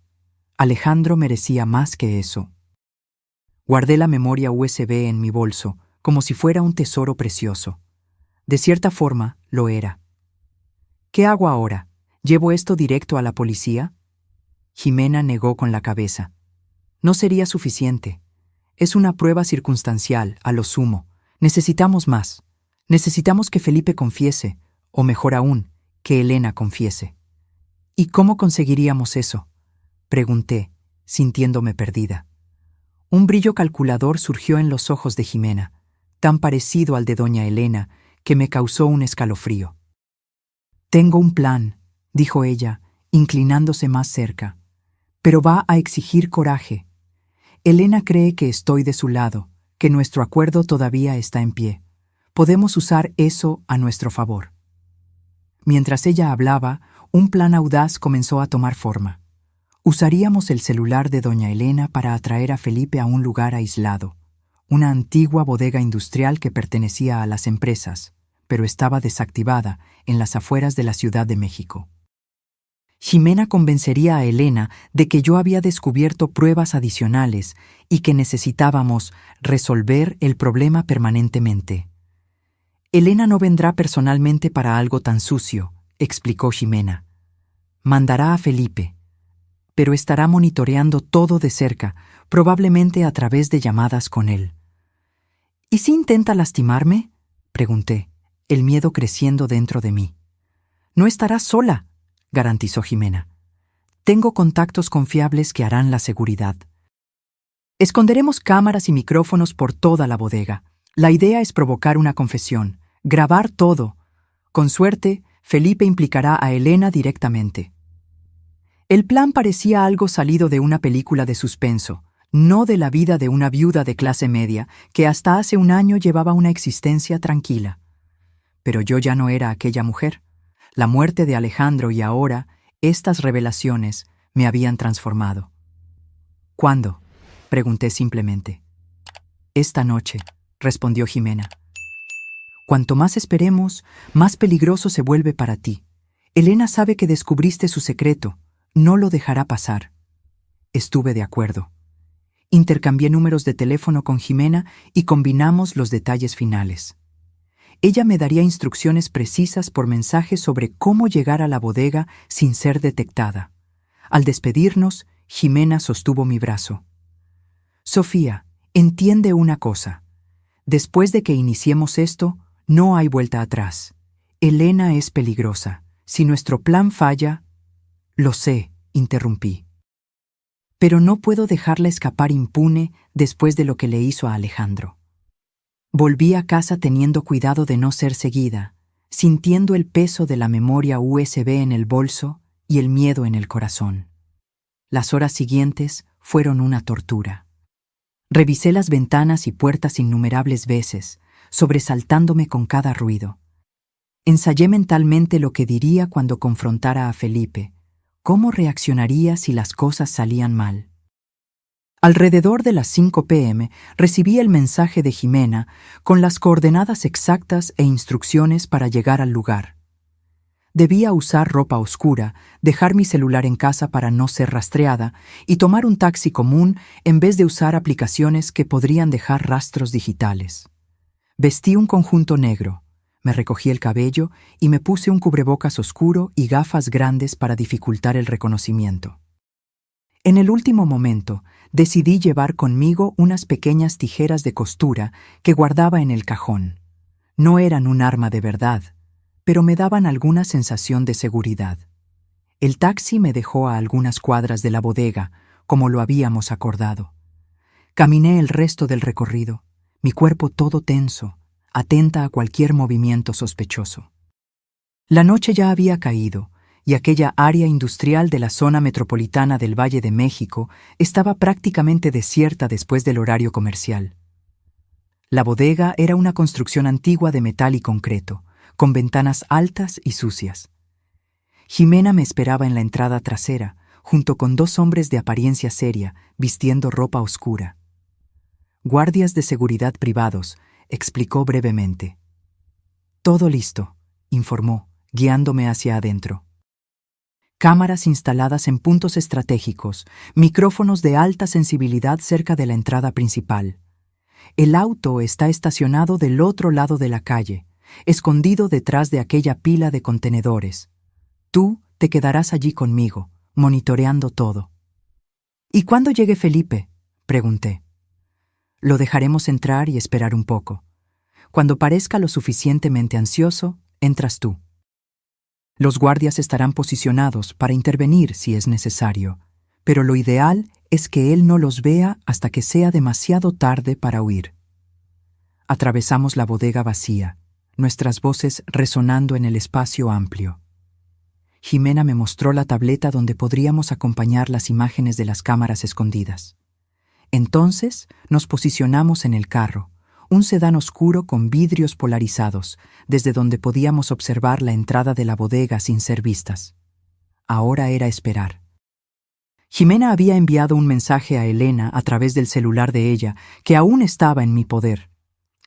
Speaker 1: Alejandro merecía más que eso. Guardé la memoria USB en mi bolso, como si fuera un tesoro precioso. De cierta forma, lo era. ¿Qué hago ahora? ¿Llevo esto directo a la policía? Jimena negó con la cabeza. No sería suficiente. Es una prueba circunstancial, a lo sumo. Necesitamos más. Necesitamos que Felipe confiese, o mejor aún, que Elena confiese. ¿Y cómo conseguiríamos eso?, pregunté, sintiéndome perdida. Un brillo calculador surgió en los ojos de Jimena, tan parecido al de doña Elena, que me causó un escalofrío. Tengo un plan, dijo ella, inclinándose más cerca, pero va a exigir coraje. Elena cree que estoy de su lado, que nuestro acuerdo todavía está en pie. Podemos usar eso a nuestro favor. Mientras ella hablaba, un plan audaz comenzó a tomar forma. Usaríamos el celular de doña Elena para atraer a Felipe a un lugar aislado, una antigua bodega industrial que pertenecía a las empresas, pero estaba desactivada en las afueras de la Ciudad de México. Jimena convencería a Elena de que yo había descubierto pruebas adicionales y que necesitábamos resolver el problema permanentemente. Elena no vendrá personalmente para algo tan sucio, explicó Jimena. Mandará a Felipe, pero estará monitoreando todo de cerca, probablemente a través de llamadas con él. ¿Y si intenta lastimarme?, pregunté, el miedo creciendo dentro de mí. No estarás sola, garantizó Jimena. Tengo contactos confiables que harán la seguridad. Esconderemos cámaras y micrófonos por toda la bodega. La idea es provocar una confesión, grabar todo. Con suerte, Felipe implicará a Elena directamente. El plan parecía algo salido de una película de suspenso, no de la vida de una viuda de clase media que hasta hace un año llevaba una existencia tranquila. Pero yo ya no era aquella mujer. La muerte de Alejandro y ahora, estas revelaciones me habían transformado. ¿Cuándo?, pregunté simplemente. Esta noche, respondió Jimena. Cuanto más esperemos, más peligroso se vuelve para ti. Elena sabe que descubriste su secreto. No lo dejará pasar. Estuve de acuerdo. Intercambié números de teléfono con Jimena y combinamos los detalles finales. Ella me daría instrucciones precisas por mensaje sobre cómo llegar a la bodega sin ser detectada. Al despedirnos, Jimena sostuvo mi brazo. Sofía, entiende una cosa. Después de que iniciemos esto, no hay vuelta atrás. Elena es peligrosa. Si nuestro plan falla... Lo sé, interrumpí. Pero no puedo dejarla escapar impune después de lo que le hizo a Alejandro. Volví a casa teniendo cuidado de no ser seguida, sintiendo el peso de la memoria USB en el bolso y el miedo en el corazón. Las horas siguientes fueron una tortura. Revisé las ventanas y puertas innumerables veces, sobresaltándome con cada ruido. Ensayé mentalmente lo que diría cuando confrontara a Felipe, cómo reaccionaría si las cosas salían mal. Alrededor de las 5 p.m. recibí el mensaje de Jimena con las coordenadas exactas e instrucciones para llegar al lugar. Debía usar ropa oscura, dejar mi celular en casa para no ser rastreada y tomar un taxi común en vez de usar aplicaciones que podrían dejar rastros digitales. Vestí un conjunto negro, me recogí el cabello y me puse un cubrebocas oscuro y gafas grandes para dificultar el reconocimiento. En el último momento, decidí llevar conmigo unas pequeñas tijeras de costura que guardaba en el cajón. No eran un arma de verdad, pero me daban alguna sensación de seguridad. El taxi me dejó a algunas cuadras de la bodega, como lo habíamos acordado. Caminé el resto del recorrido, mi cuerpo todo tenso, atenta a cualquier movimiento sospechoso. La noche ya había caído, y aquella área industrial de la zona metropolitana del Valle de México estaba prácticamente desierta después del horario comercial. La bodega era una construcción antigua de metal y concreto, con ventanas altas y sucias. Jimena me esperaba en la entrada trasera, junto con 2 hombres de apariencia seria, vistiendo ropa oscura. Guardias de seguridad privados, explicó brevemente. Todo listo, informó, guiándome hacia adentro. Cámaras instaladas en puntos estratégicos, micrófonos de alta sensibilidad cerca de la entrada principal. El auto está estacionado del otro lado de la calle, escondido detrás de aquella pila de contenedores. Tú te quedarás allí conmigo, monitoreando todo. ¿Y cuándo llegue Felipe?, pregunté. Lo dejaremos entrar y esperar un poco. Cuando parezca lo suficientemente ansioso, entras tú. Los guardias estarán posicionados para intervenir si es necesario, pero lo ideal es que él no los vea hasta que sea demasiado tarde para huir. Atravesamos la bodega vacía, nuestras voces resonando en el espacio amplio. Jimena me mostró la tableta donde podríamos acompañar las imágenes de las cámaras escondidas. Entonces nos posicionamos en el carro, un sedán oscuro con vidrios polarizados, desde donde podíamos observar la entrada de la bodega sin ser vistas. Ahora era esperar. Jimena había enviado un mensaje a Elena a través del celular de ella, que aún estaba en mi poder.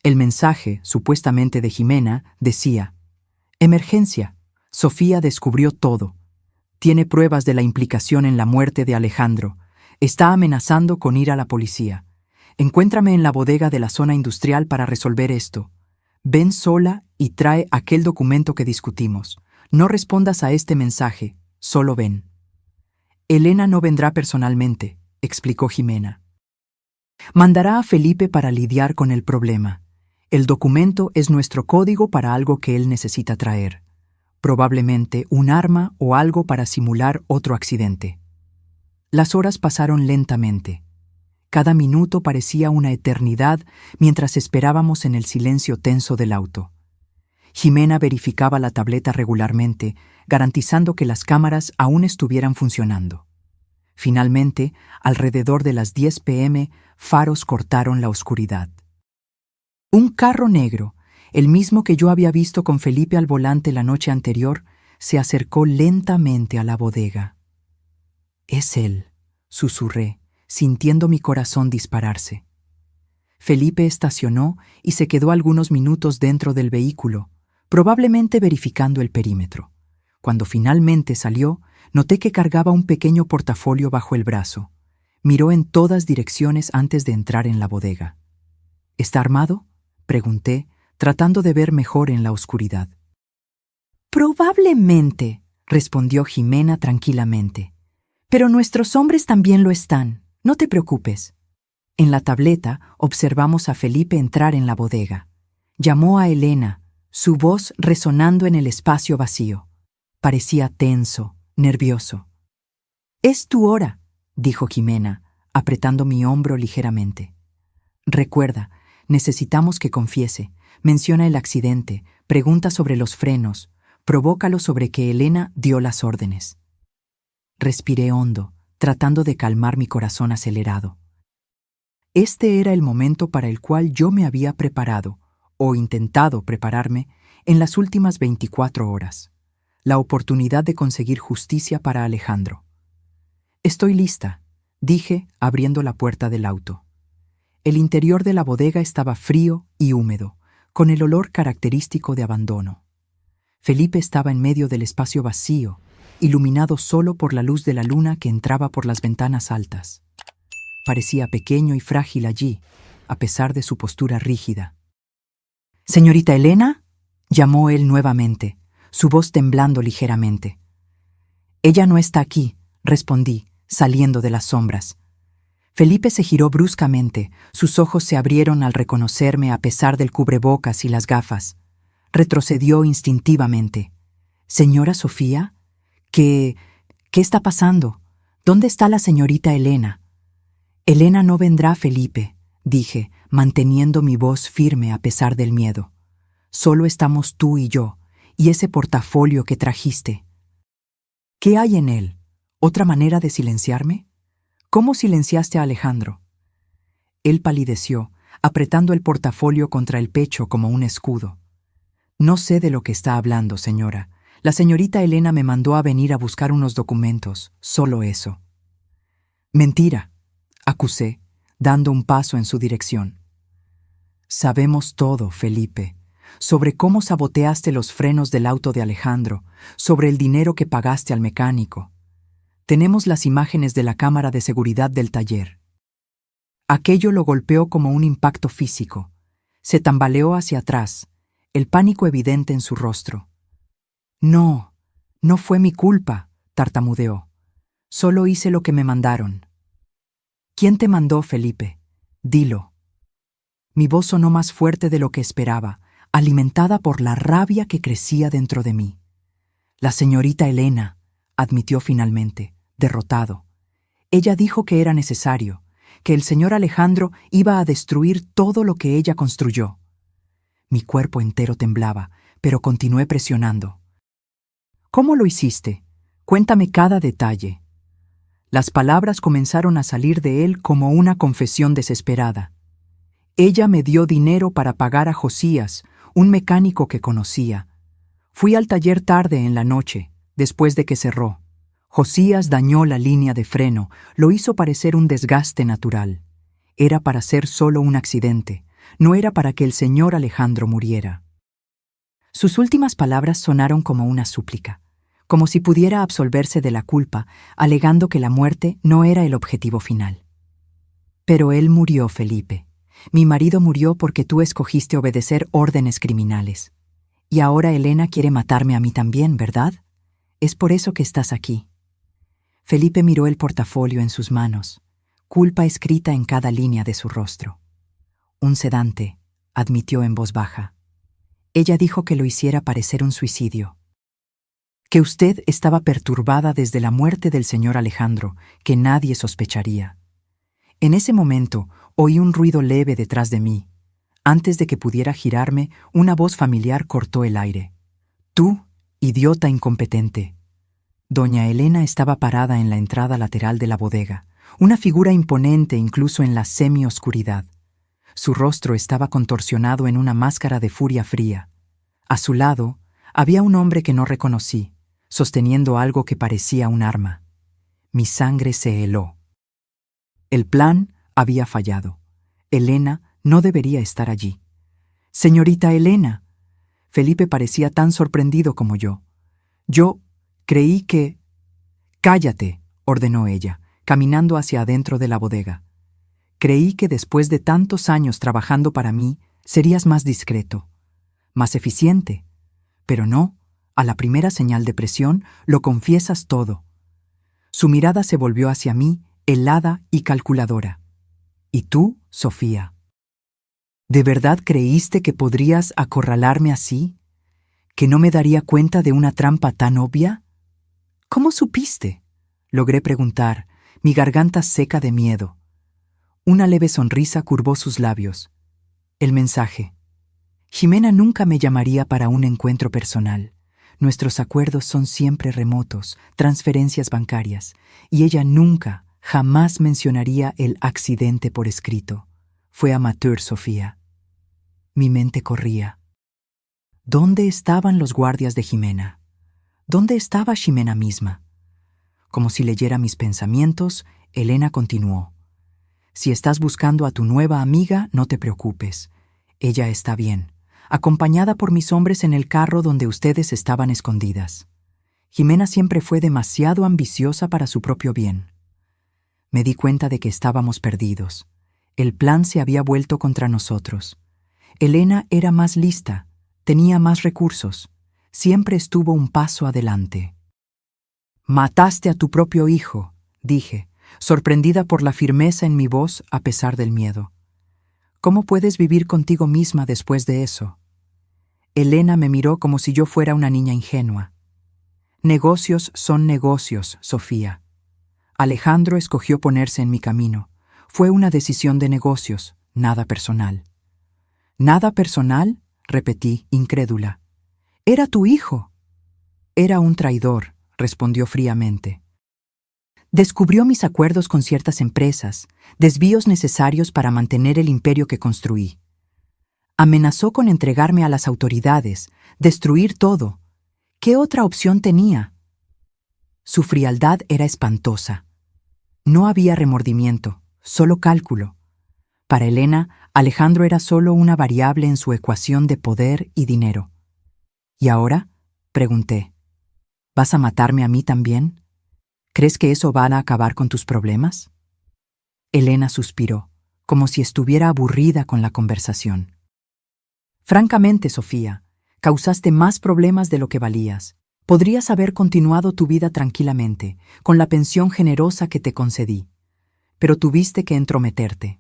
Speaker 1: El mensaje, supuestamente de Jimena, decía: «Emergencia. Sofía descubrió todo. Tiene pruebas de la implicación en la muerte de Alejandro. Está amenazando con ir a la policía. Encuéntrame en la bodega de la zona industrial para resolver esto. Ven sola y trae aquel documento que discutimos. No respondas a este mensaje, solo ven». Elena no vendrá personalmente, explicó Jimena. Mandará a Felipe para lidiar con el problema. El documento es nuestro código para algo que él necesita traer. Probablemente un arma o algo para simular otro accidente. Las horas pasaron lentamente. Cada minuto parecía una eternidad mientras esperábamos en el silencio tenso del auto. Jimena verificaba la tableta regularmente, garantizando que las cámaras aún estuvieran funcionando. Finalmente, alrededor de las 10 p.m., faros cortaron la oscuridad. Un carro negro, el mismo que yo había visto con Felipe al volante la noche anterior, se acercó lentamente a la bodega. «Es él», susurré, sintiendo mi corazón dispararse. Felipe estacionó y se quedó algunos minutos dentro del vehículo, probablemente verificando el perímetro. Cuando finalmente salió, noté que cargaba un pequeño portafolio bajo el brazo. Miró en todas direcciones antes de entrar en la bodega. ¿Está armado?, pregunté, tratando de ver mejor en la oscuridad. Probablemente, respondió Jimena tranquilamente. Pero nuestros hombres también lo están, no te preocupes. En la tableta observamos a Felipe entrar en la bodega. Llamó a Elena, su voz resonando en el espacio vacío. Parecía tenso, nervioso. «Es tu hora», dijo Jimena, apretando mi hombro ligeramente. «Recuerda, necesitamos que confiese. Menciona el accidente, pregunta sobre los frenos, provócalo sobre que Elena dio las órdenes». Respiré hondo, tratando de calmar mi corazón acelerado. Este era el momento para el cual yo me había preparado, o intentado prepararme, en las últimas 24 horas. La oportunidad de conseguir justicia para Alejandro. «Estoy lista», dije, abriendo la puerta del auto. El interior de la bodega estaba frío y húmedo, con el olor característico de abandono. Felipe estaba en medio del espacio vacío, iluminado solo por la luz de la luna que entraba por las ventanas altas. Parecía pequeño y frágil allí, a pesar de su postura rígida. «¿Señorita Elena?», llamó él nuevamente, su voz temblando ligeramente. «Ella no está aquí», respondí, saliendo de las sombras. Felipe se giró bruscamente, sus ojos se abrieron al reconocerme a pesar del cubrebocas y las gafas. Retrocedió instintivamente. «¿Señora Sofía? ¿Qué está pasando? ¿Dónde está la señorita Elena?» «Elena no vendrá, Felipe», dije, manteniendo mi voz firme a pesar del miedo. «Solo estamos tú y yo, y ese portafolio que trajiste». «¿Qué hay en él? ¿Otra manera de silenciarme? ¿Cómo silenciaste a Alejandro?» Él palideció, apretando el portafolio contra el pecho como un escudo. «No sé de lo que está hablando, señora. La señorita Elena me mandó a venir a buscar unos documentos, solo eso». «Mentira», acusé, dando un paso en su dirección. «Sabemos todo, Felipe, sobre cómo saboteaste los frenos del auto de Alejandro, sobre el dinero que pagaste al mecánico. Tenemos las imágenes de la cámara de seguridad del taller». Aquello lo golpeó como un impacto físico. Se tambaleó hacia atrás, el pánico evidente en su rostro. «No, no fue mi culpa», tartamudeó. «Solo hice lo que me mandaron». «¿Quién te mandó, Felipe? Dilo». Mi voz sonó más fuerte de lo que esperaba, alimentada por la rabia que crecía dentro de mí. «La señorita Elena», admitió finalmente, derrotado. «Ella dijo que era necesario, que el señor Alejandro iba a destruir todo lo que ella construyó». Mi cuerpo entero temblaba, pero continué presionando. «¿Cómo lo hiciste? Cuéntame cada detalle». Las palabras comenzaron a salir de él como una confesión desesperada. «Ella me dio dinero para pagar a Josías, un mecánico que conocía. Fui al taller tarde en la noche, después de que cerró. Josías dañó la línea de freno, lo hizo parecer un desgaste natural. Era para ser solo un accidente, no era para que el señor Alejandro muriera». Sus últimas palabras sonaron como una súplica, como si pudiera absolverse de la culpa, alegando que la muerte no era el objetivo final. «Pero él murió, Felipe. Mi marido murió porque tú escogiste obedecer órdenes criminales. Y ahora Elena quiere matarme a mí también, ¿verdad? Es por eso que estás aquí». Felipe miró el portafolio en sus manos, culpa escrita en cada línea de su rostro. «Un sedante», admitió en voz baja. «Ella dijo que lo hiciera parecer un suicidio. Que usted estaba perturbada desde la muerte del señor Alejandro, que nadie sospecharía». En ese momento oí un ruido leve detrás de mí. Antes de que pudiera girarme, una voz familiar cortó el aire. «Tú, idiota incompetente». Doña Elena estaba parada en la entrada lateral de la bodega, una figura imponente incluso en la semi-oscuridad. Su rostro estaba contorsionado en una máscara de furia fría. A su lado había un hombre que no reconocí, sosteniendo algo que parecía un arma. Mi sangre se heló. El plan había fallado. Elena No debería estar allí. Señorita Elena. Felipe parecía tan sorprendido como yo. Yo creí que... Cállate, ordenó ella, caminando hacia adentro de la bodega. Creí que después de tantos años trabajando para mí, serías más discreto, más eficiente. Pero no, a la primera señal de presión, lo confiesas todo. Su mirada se volvió hacia mí, helada y calculadora. ¿Y tú, Sofía? ¿De verdad creíste que podrías acorralarme así? ¿Que no me daría cuenta de una trampa tan obvia? ¿Cómo supiste? Logré preguntar, mi garganta seca de miedo. Una leve sonrisa curvó sus labios. El mensaje. Ximena nunca me llamaría para un encuentro personal. Nuestros acuerdos son siempre remotos, transferencias bancarias, y ella nunca, jamás mencionaría el accidente por escrito. Fue amateur, Sofía. Mi mente corría. ¿Dónde estaban los guardias de Ximena? ¿Dónde estaba Ximena misma? Como si leyera mis pensamientos, Elena continuó. Si estás buscando a tu nueva amiga, no te preocupes. Ella está bien, acompañada por mis hombres en el carro donde ustedes estaban escondidas. Ximena siempre fue demasiado ambiciosa para su propio bien. Me di cuenta de que estábamos perdidos. El plan se había vuelto contra nosotros. Elena era más lista, tenía más recursos, siempre estuvo un paso adelante. «Mataste a tu propio hijo», dije, sorprendida por la firmeza en mi voz a pesar del miedo. «¿Cómo puedes vivir contigo misma después de eso?» Elena me miró como si yo fuera una niña ingenua. «Negocios son negocios, Sofía. Alejandro escogió ponerse en mi camino. Fue una decisión de negocios, nada personal». «¿Nada personal?», repetí, incrédula. «Era tu hijo». «Era un traidor», respondió fríamente. Descubrió mis acuerdos con ciertas empresas, desvíos necesarios para mantener el imperio que construí. Amenazó con entregarme a las autoridades, destruir todo. ¿Qué otra opción tenía? Su frialdad era espantosa. No había remordimiento, solo cálculo. Para Elena, Alejandro era solo una variable en su ecuación de poder y dinero. ¿Y ahora?, pregunté. ¿Vas a matarme a mí también? ¿Crees que eso va a acabar con tus problemas? Elena suspiró, como si estuviera aburrida con la conversación. Francamente, Sofía, causaste más problemas de lo que valías. Podrías haber continuado tu vida tranquilamente, con la pensión generosa que te concedí. Pero tuviste que entrometerte.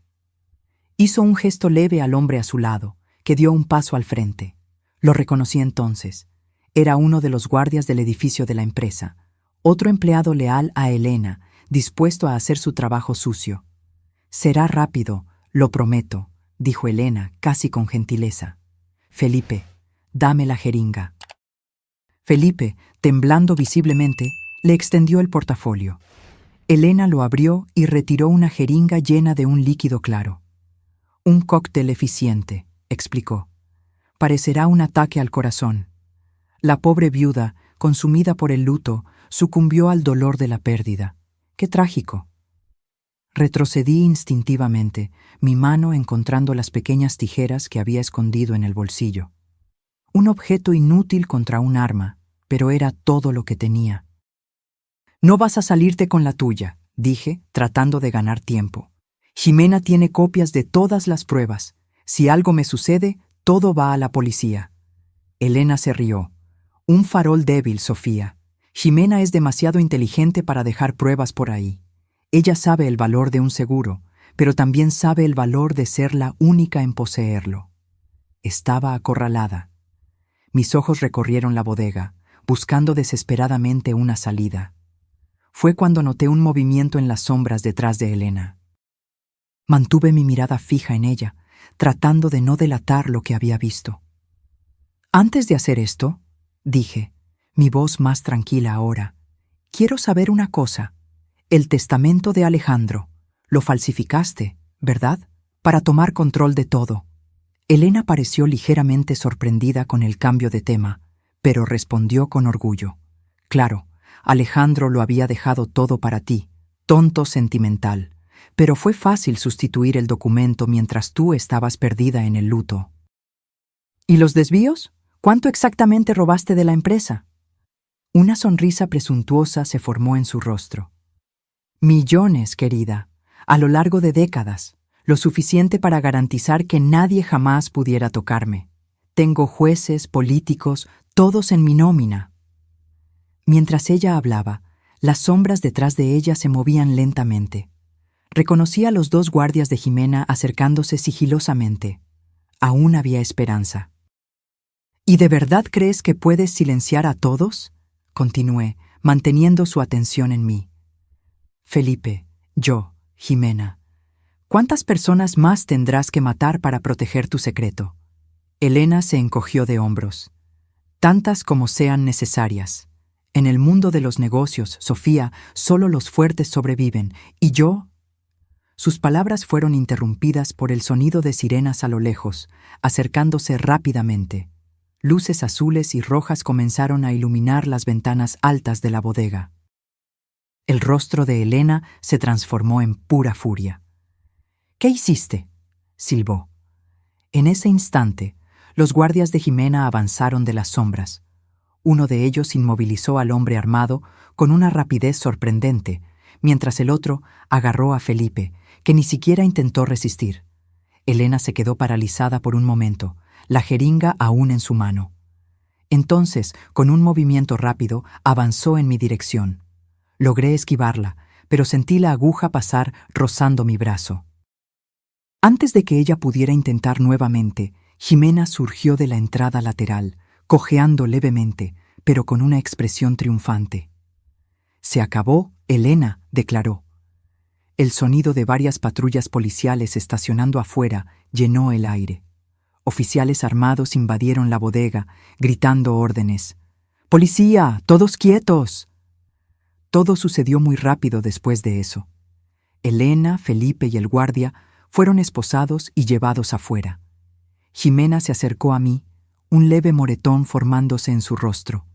Speaker 1: Hizo un gesto leve al hombre a su lado, que dio un paso al frente. Lo reconocí entonces. Era uno de los guardias del edificio de la empresa, otro empleado leal a Elena, dispuesto a hacer su trabajo sucio. «Será rápido, lo prometo», dijo Elena, casi con gentileza. «Felipe, dame la jeringa». Felipe, temblando visiblemente, le extendió el portafolio. Elena lo abrió y retiró una jeringa llena de un líquido claro. «Un cóctel eficiente», explicó. «Parecerá un ataque al corazón». La pobre viuda, consumida por el luto, sucumbió al dolor de la pérdida. ¡Qué trágico! Retrocedí instintivamente, mi mano encontrando las pequeñas tijeras que había escondido en el bolsillo. Un objeto inútil contra un arma, pero era todo lo que tenía. «No vas a salirte con la tuya», dije, tratando de ganar tiempo. «Ximena tiene copias de todas las pruebas. Si algo me sucede, todo va a la policía». Elena se rió. «Un farol débil, Sofía. Ximena es demasiado inteligente para dejar pruebas por ahí. Ella sabe el valor de un seguro, pero también sabe el valor de ser la única en poseerlo». Estaba acorralada. Mis ojos recorrieron la bodega, buscando desesperadamente una salida. Fue cuando noté un movimiento en las sombras detrás de Elena. Mantuve mi mirada fija en ella, tratando de no delatar lo que había visto. «Antes de hacer esto», dije, mi voz más tranquila ahora, «quiero saber una cosa. El testamento de Alejandro. Lo falsificaste, ¿verdad? Para tomar control de todo». Elena pareció ligeramente sorprendida con el cambio de tema, pero respondió con orgullo. «Claro, Alejandro lo había dejado todo para ti, tonto sentimental. pero fue fácil sustituir el documento mientras tú estabas perdida en el luto. ¿Y los desvíos? ¿Cuánto exactamente robaste de la empresa? Una sonrisa presuntuosa se formó en su rostro. Millones, querida, a lo largo de décadas, lo suficiente para garantizar que nadie jamás pudiera tocarme. Tengo jueces, políticos, todos en mi nómina. Mientras ella hablaba, las sombras detrás de ella se movían lentamente. Reconocí a los dos guardias de Jimena acercándose sigilosamente. Aún había esperanza. ¿Y de verdad crees que puedes silenciar a todos? Continué, manteniendo su atención en mí. Felipe, yo, Jimena. ¿Cuántas personas más tendrás que matar para proteger tu secreto? Elena se encogió de hombros. Tantas como sean necesarias. En el mundo de los negocios, Sofía, solo los fuertes sobreviven, y yo... Sus palabras fueron interrumpidas por el sonido de sirenas a lo lejos, acercándose rápidamente. Luces azules y rojas comenzaron a iluminar las ventanas altas de la bodega. El rostro de Elena se transformó en pura furia. «¿Qué hiciste?», silbó. En ese instante, los guardias de Jimena avanzaron de las sombras. Uno de ellos inmovilizó al hombre armado con una rapidez sorprendente, mientras el otro agarró a Felipe, que ni siquiera intentó resistir. Elena se quedó paralizada por un momento, la jeringa aún en su mano. Entonces, con un movimiento rápido, avanzó en mi dirección. Logré esquivarla, pero sentí la aguja pasar rozando mi brazo. Antes de que ella pudiera intentar nuevamente, Jimena surgió de la entrada lateral, cojeando levemente, pero con una expresión triunfante. «Se acabó, Elena», declaró. El sonido de varias patrullas policiales estacionando afuera llenó el aire. Oficiales armados invadieron la bodega, gritando órdenes. «¡Policía! ¡Todos quietos!». Todo sucedió muy rápido después de eso. Elena, Felipe y el guardia fueron esposados y llevados afuera. Jimena se acercó a mí, un leve moretón formándose en su rostro.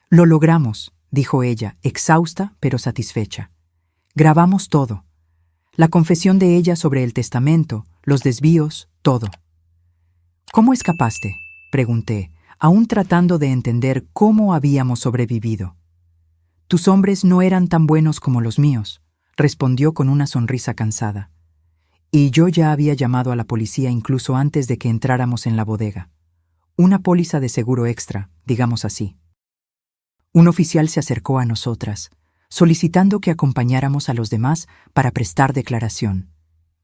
Speaker 1: «Lo logramos», dijo ella, exhausta pero satisfecha. «Grabamos todo. La confesión de ella sobre el testamento, los desvíos, todo». «¿Cómo escapaste?», pregunté, aún tratando de entender cómo habíamos sobrevivido. «Tus hombres no eran tan buenos como los míos», respondió con una sonrisa cansada. «Y yo ya había llamado a la policía incluso antes de que entráramos en la bodega. Una póliza de seguro extra, digamos así». Un oficial se acercó a nosotras, solicitando que acompañáramos a los demás para prestar declaración.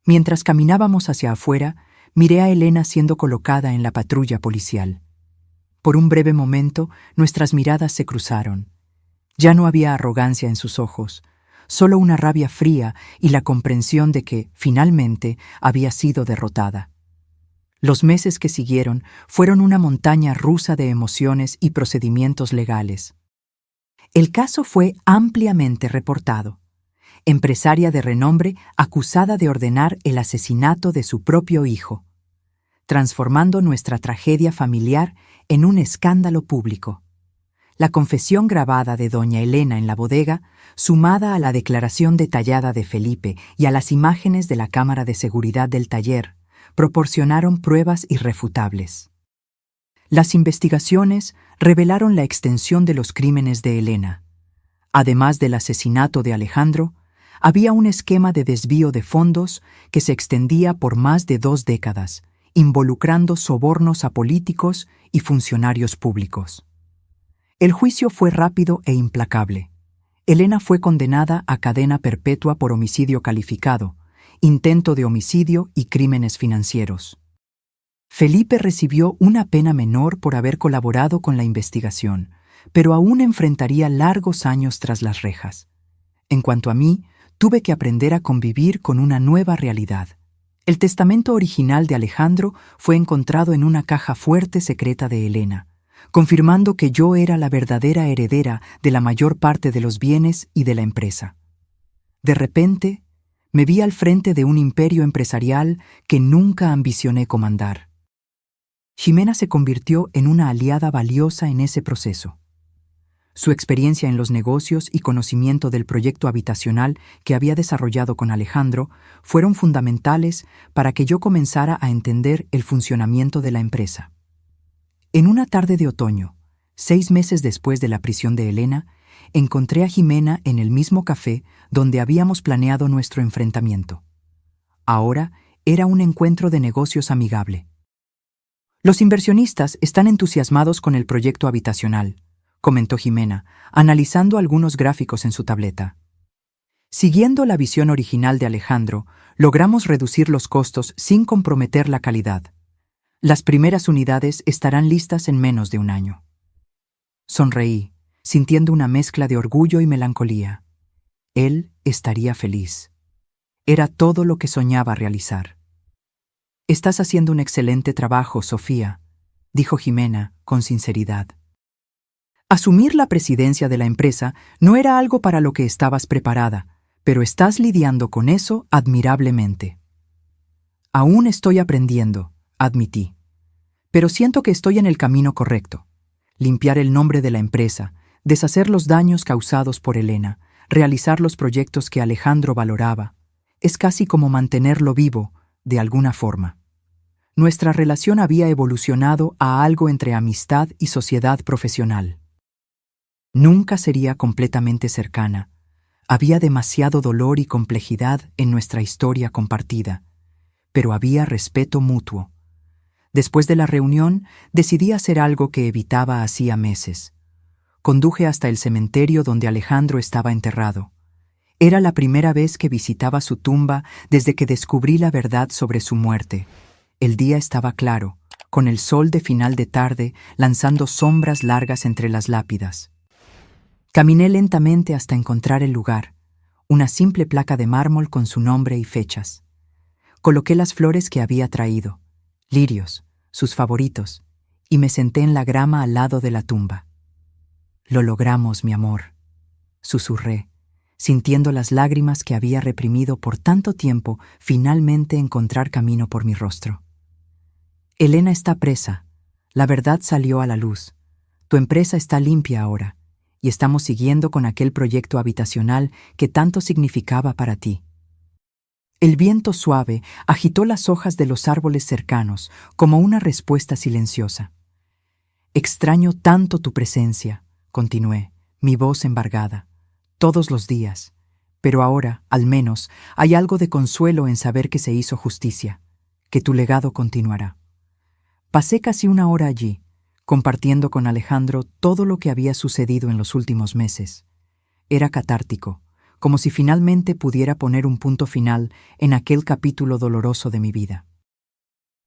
Speaker 1: Mientras caminábamos hacia afuera, miré a Elena siendo colocada en la patrulla policial. Por un breve momento, nuestras miradas se cruzaron. Ya no había arrogancia en sus ojos, solo una rabia fría y la comprensión de que, finalmente, había sido derrotada. Los meses que siguieron fueron una montaña rusa de emociones y procedimientos legales. El caso fue ampliamente reportado. Empresaria de renombre acusada de ordenar el asesinato de su propio hijo, transformando nuestra tragedia familiar en un escándalo público. La confesión grabada de doña Elena en la bodega, sumada a la declaración detallada de Felipe y a las imágenes de la cámara de seguridad del taller, proporcionaron pruebas irrefutables. Las investigaciones revelaron la extensión de los crímenes de Elena. Además del asesinato de Alejandro, había un esquema de desvío de fondos que se extendía por más de 2 décadas, involucrando sobornos a políticos y funcionarios públicos. El juicio fue rápido e implacable. Elena fue condenada a cadena perpetua por homicidio calificado, intento de homicidio y crímenes financieros. Felipe recibió una pena menor por haber colaborado con la investigación, pero aún enfrentaría largos años tras las rejas. En cuanto a mí, tuve que aprender a convivir con una nueva realidad. El testamento original de Alejandro fue encontrado en una caja fuerte secreta de Elena, confirmando que yo era la verdadera heredera de la mayor parte de los bienes y de la empresa. De repente, me vi al frente de un imperio empresarial que nunca ambicioné comandar. Jimena se convirtió en una aliada valiosa en ese proceso. Su experiencia en los negocios y conocimiento del proyecto habitacional que había desarrollado con Alejandro fueron fundamentales para que yo comenzara a entender el funcionamiento de la empresa. En una tarde de otoño, 6 meses después de la prisión de Elena, encontré a Jimena en el mismo café donde habíamos planeado nuestro enfrentamiento. Ahora era un encuentro de negocios amigable. Los inversionistas están entusiasmados con el proyecto habitacional, comentó Jimena, analizando algunos gráficos en su tableta. Siguiendo la visión original de Alejandro, logramos reducir los costos sin comprometer la calidad. Las primeras unidades estarán listas en menos de un año. Sonreí, sintiendo una mezcla de orgullo y melancolía. Él estaría feliz. Era todo lo que soñaba realizar. «Estás haciendo un excelente trabajo, Sofía», dijo Jimena con sinceridad. Asumir la presidencia de la empresa no era algo para lo que estabas preparada, pero estás lidiando con eso admirablemente. Aún estoy aprendiendo, admití. Pero siento que estoy en el camino correcto. Limpiar el nombre de la empresa, deshacer los daños causados por Elena, realizar los proyectos que Alejandro valoraba. Es casi como mantenerlo vivo, de alguna forma. Nuestra relación había evolucionado a algo entre amistad y sociedad profesional. Nunca sería completamente cercana. Había demasiado dolor y complejidad en nuestra historia compartida, pero había respeto mutuo. Después de la reunión, decidí hacer algo que evitaba hacía meses. Conduje hasta el cementerio donde Alejandro estaba enterrado. Era la primera vez que visitaba su tumba desde que descubrí la verdad sobre su muerte. El día estaba claro, con el sol de final de tarde lanzando sombras largas entre las lápidas. Caminé lentamente hasta encontrar el lugar, una simple placa de mármol con su nombre y fechas. Coloqué las flores que había traído, lirios, sus favoritos, y me senté en la grama al lado de la tumba. «Lo logramos, mi amor», susurré, sintiendo las lágrimas que había reprimido por tanto tiempo finalmente encontrar camino por mi rostro. «Elena está presa. La verdad salió a la luz. Tu empresa está limpia ahora, y estamos siguiendo con aquel proyecto habitacional que tanto significaba para ti». El viento suave agitó las hojas de los árboles cercanos como una respuesta silenciosa. «Extraño tanto tu presencia», continué, mi voz embargada, «todos los días, pero ahora, al menos, hay algo de consuelo en saber que se hizo justicia, que tu legado continuará». Pasé casi una hora allí, compartiendo con Alejandro todo lo que había sucedido en los últimos meses. Era catártico, como si finalmente pudiera poner un punto final en aquel capítulo doloroso de mi vida.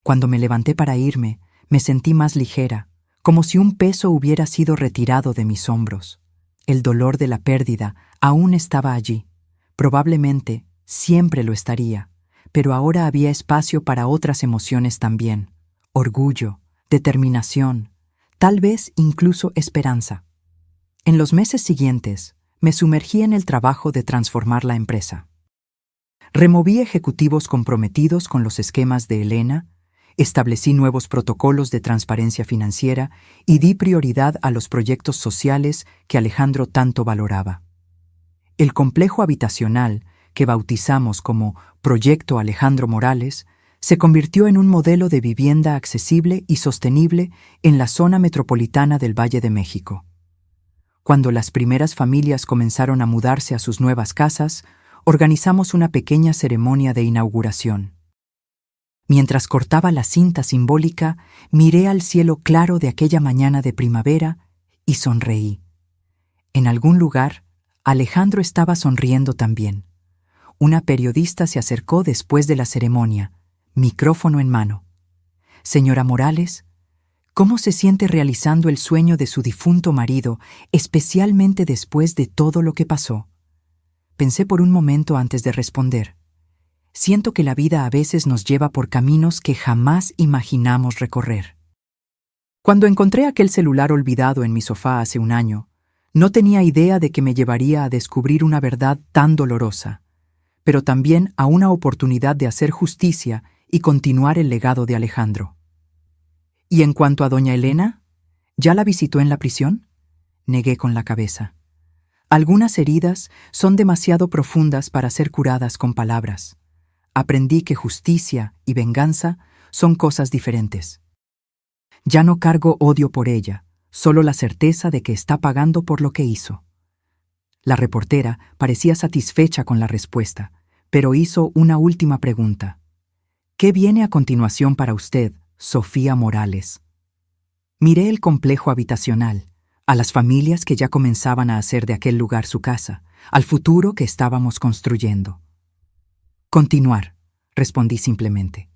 Speaker 1: Cuando me levanté para irme, me sentí más ligera, como si un peso hubiera sido retirado de mis hombros. El dolor de la pérdida aún estaba allí. Probablemente siempre lo estaría, pero ahora había espacio para otras emociones también: orgullo, determinación, tal vez incluso esperanza. En los meses siguientes, me sumergí en el trabajo de transformar la empresa. Removí ejecutivos comprometidos con los esquemas de Elena, establecí nuevos protocolos de transparencia financiera y di prioridad a los proyectos sociales que Alejandro tanto valoraba. El complejo habitacional, que bautizamos como Proyecto Alejandro Morales, se convirtió en un modelo de vivienda accesible y sostenible en la zona metropolitana del Valle de México. Cuando las primeras familias comenzaron a mudarse a sus nuevas casas, organizamos una pequeña ceremonia de inauguración. Mientras cortaba la cinta simbólica, miré al cielo claro de aquella mañana de primavera y sonreí. En algún lugar, Alejandro estaba sonriendo también. Una periodista se acercó después de la ceremonia, micrófono en mano. «Señora Morales, ¿cómo se siente realizando el sueño de su difunto marido, especialmente después de todo lo que pasó?» Pensé por un momento antes de responder. Siento que la vida a veces nos lleva por caminos que jamás imaginamos recorrer. Cuando encontré aquel celular olvidado en mi sofá hace un año, no tenía idea de que me llevaría a descubrir una verdad tan dolorosa, pero también a una oportunidad de hacer justicia y continuar el legado de Alejandro. «¿Y en cuanto a doña Elena? ¿Ya la visitó en la prisión?», negué con la cabeza. Algunas heridas son demasiado profundas para ser curadas con palabras. Aprendí que justicia y venganza son cosas diferentes. Ya no cargo odio por ella, solo la certeza de que está pagando por lo que hizo. La reportera parecía satisfecha con la respuesta, pero hizo una última pregunta. ¿Qué viene a continuación para usted, Sofía Morales? Miré el complejo habitacional, a las familias que ya comenzaban a hacer de aquel lugar su casa, al futuro que estábamos construyendo. Continuar, respondí simplemente.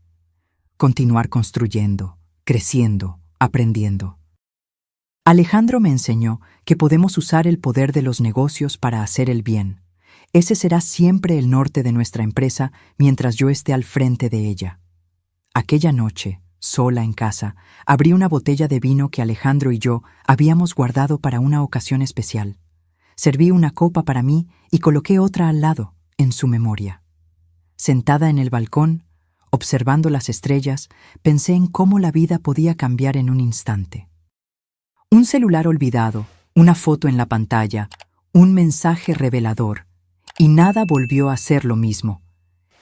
Speaker 1: Continuar construyendo, creciendo, aprendiendo. Alejandro me enseñó que podemos usar el poder de los negocios para hacer el bien. Ese será siempre el norte de nuestra empresa mientras yo esté al frente de ella. Aquella noche, sola en casa, abrí una botella de vino que Alejandro y yo habíamos guardado para una ocasión especial. Serví una copa para mí y coloqué otra al lado, en su memoria. Sentada en el balcón, observando las estrellas, pensé en cómo la vida podía cambiar en un instante. Un celular olvidado, una foto en la pantalla, un mensaje revelador, y nada volvió a ser lo mismo.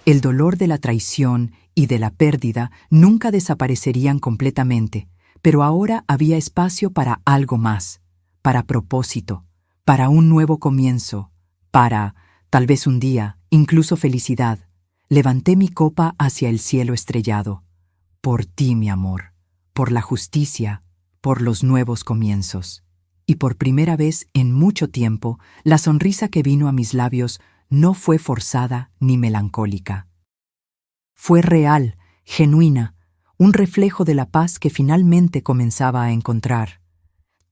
Speaker 1: El dolor de la traición y de la pérdida nunca desaparecerían completamente, pero ahora había espacio para algo más, para propósito, para un nuevo comienzo, para, tal vez un día, incluso felicidad. Levanté mi copa hacia el cielo estrellado. Por ti, mi amor, por la justicia, por los nuevos comienzos. Y por primera vez en mucho tiempo, la sonrisa que vino a mis labios no fue forzada ni melancólica. Fue real, genuina, un reflejo de la paz que finalmente comenzaba a encontrar.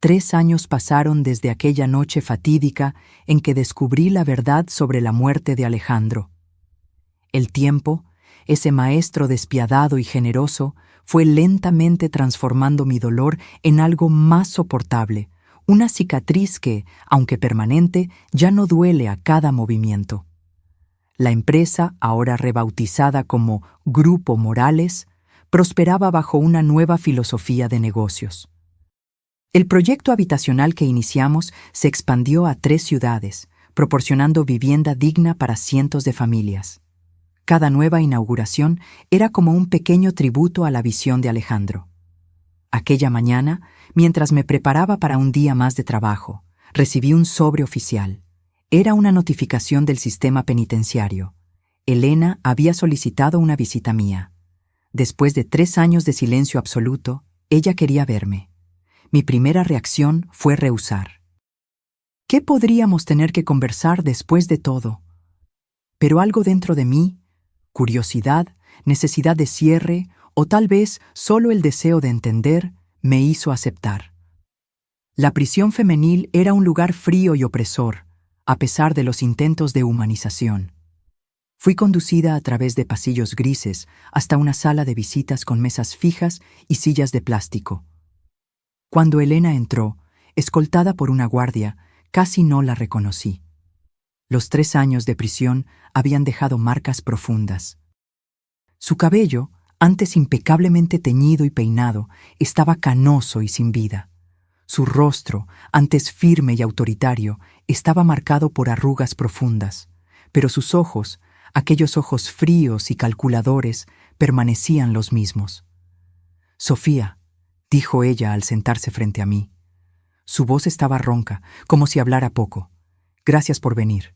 Speaker 1: 3 años pasaron desde aquella noche fatídica en que descubrí la verdad sobre la muerte de Alejandro. El tiempo, ese maestro despiadado y generoso, fue lentamente transformando mi dolor en algo más soportable, una cicatriz que, aunque permanente, ya no duele a cada movimiento. La empresa, ahora rebautizada como Grupo Morales, prosperaba bajo una nueva filosofía de negocios. El proyecto habitacional que iniciamos se expandió a 3 ciudades, proporcionando vivienda digna para cientos de familias. Cada nueva inauguración era como un pequeño tributo a la visión de Alejandro. Aquella mañana, mientras me preparaba para un día más de trabajo, recibí un sobre oficial. Era una notificación del sistema penitenciario. Elena había solicitado una visita mía. Después de 3 años de silencio absoluto, ella quería verme. Mi primera reacción fue rehusar. ¿Qué podríamos tener que conversar después de todo? Pero algo dentro de mí, curiosidad, necesidad de cierre o tal vez solo el deseo de entender, me hizo aceptar. La prisión femenil era un lugar frío y opresor, a pesar de los intentos de humanización. Fui conducida a través de pasillos grises hasta una sala de visitas con mesas fijas y sillas de plástico. Cuando Elena entró, escoltada por una guardia, casi no la reconocí. Los 3 años de prisión habían dejado marcas profundas. Su cabello, antes impecablemente teñido y peinado, estaba canoso y sin vida. Su rostro, antes firme y autoritario, estaba marcado por arrugas profundas, pero sus ojos, aquellos ojos fríos y calculadores, permanecían los mismos. «Sofía», dijo ella al sentarse frente a mí. Su voz estaba ronca, como si hablara poco. «Gracias por venir».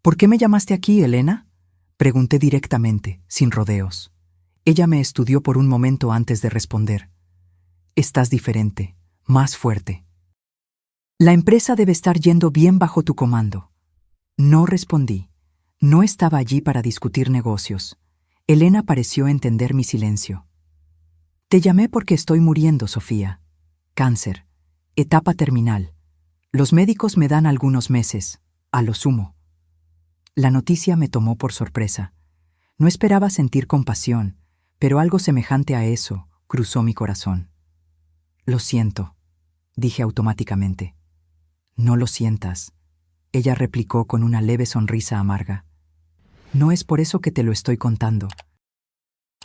Speaker 1: «¿Por qué me llamaste aquí, Elena?», pregunté directamente, sin rodeos. Ella me estudió por un momento antes de responder. «Estás diferente, más fuerte. La empresa debe estar yendo bien bajo tu comando». No respondí. No estaba allí para discutir negocios. Elena pareció entender mi silencio. «Te llamé porque estoy muriendo, Sofía. Cáncer. Etapa terminal. Los médicos me dan algunos meses, a lo sumo». La noticia me tomó por sorpresa. No esperaba sentir compasión, pero algo semejante a eso cruzó mi corazón. «Lo siento», dije automáticamente. «No lo sientas», ella replicó con una leve sonrisa amarga. «No es por eso que te lo estoy contando.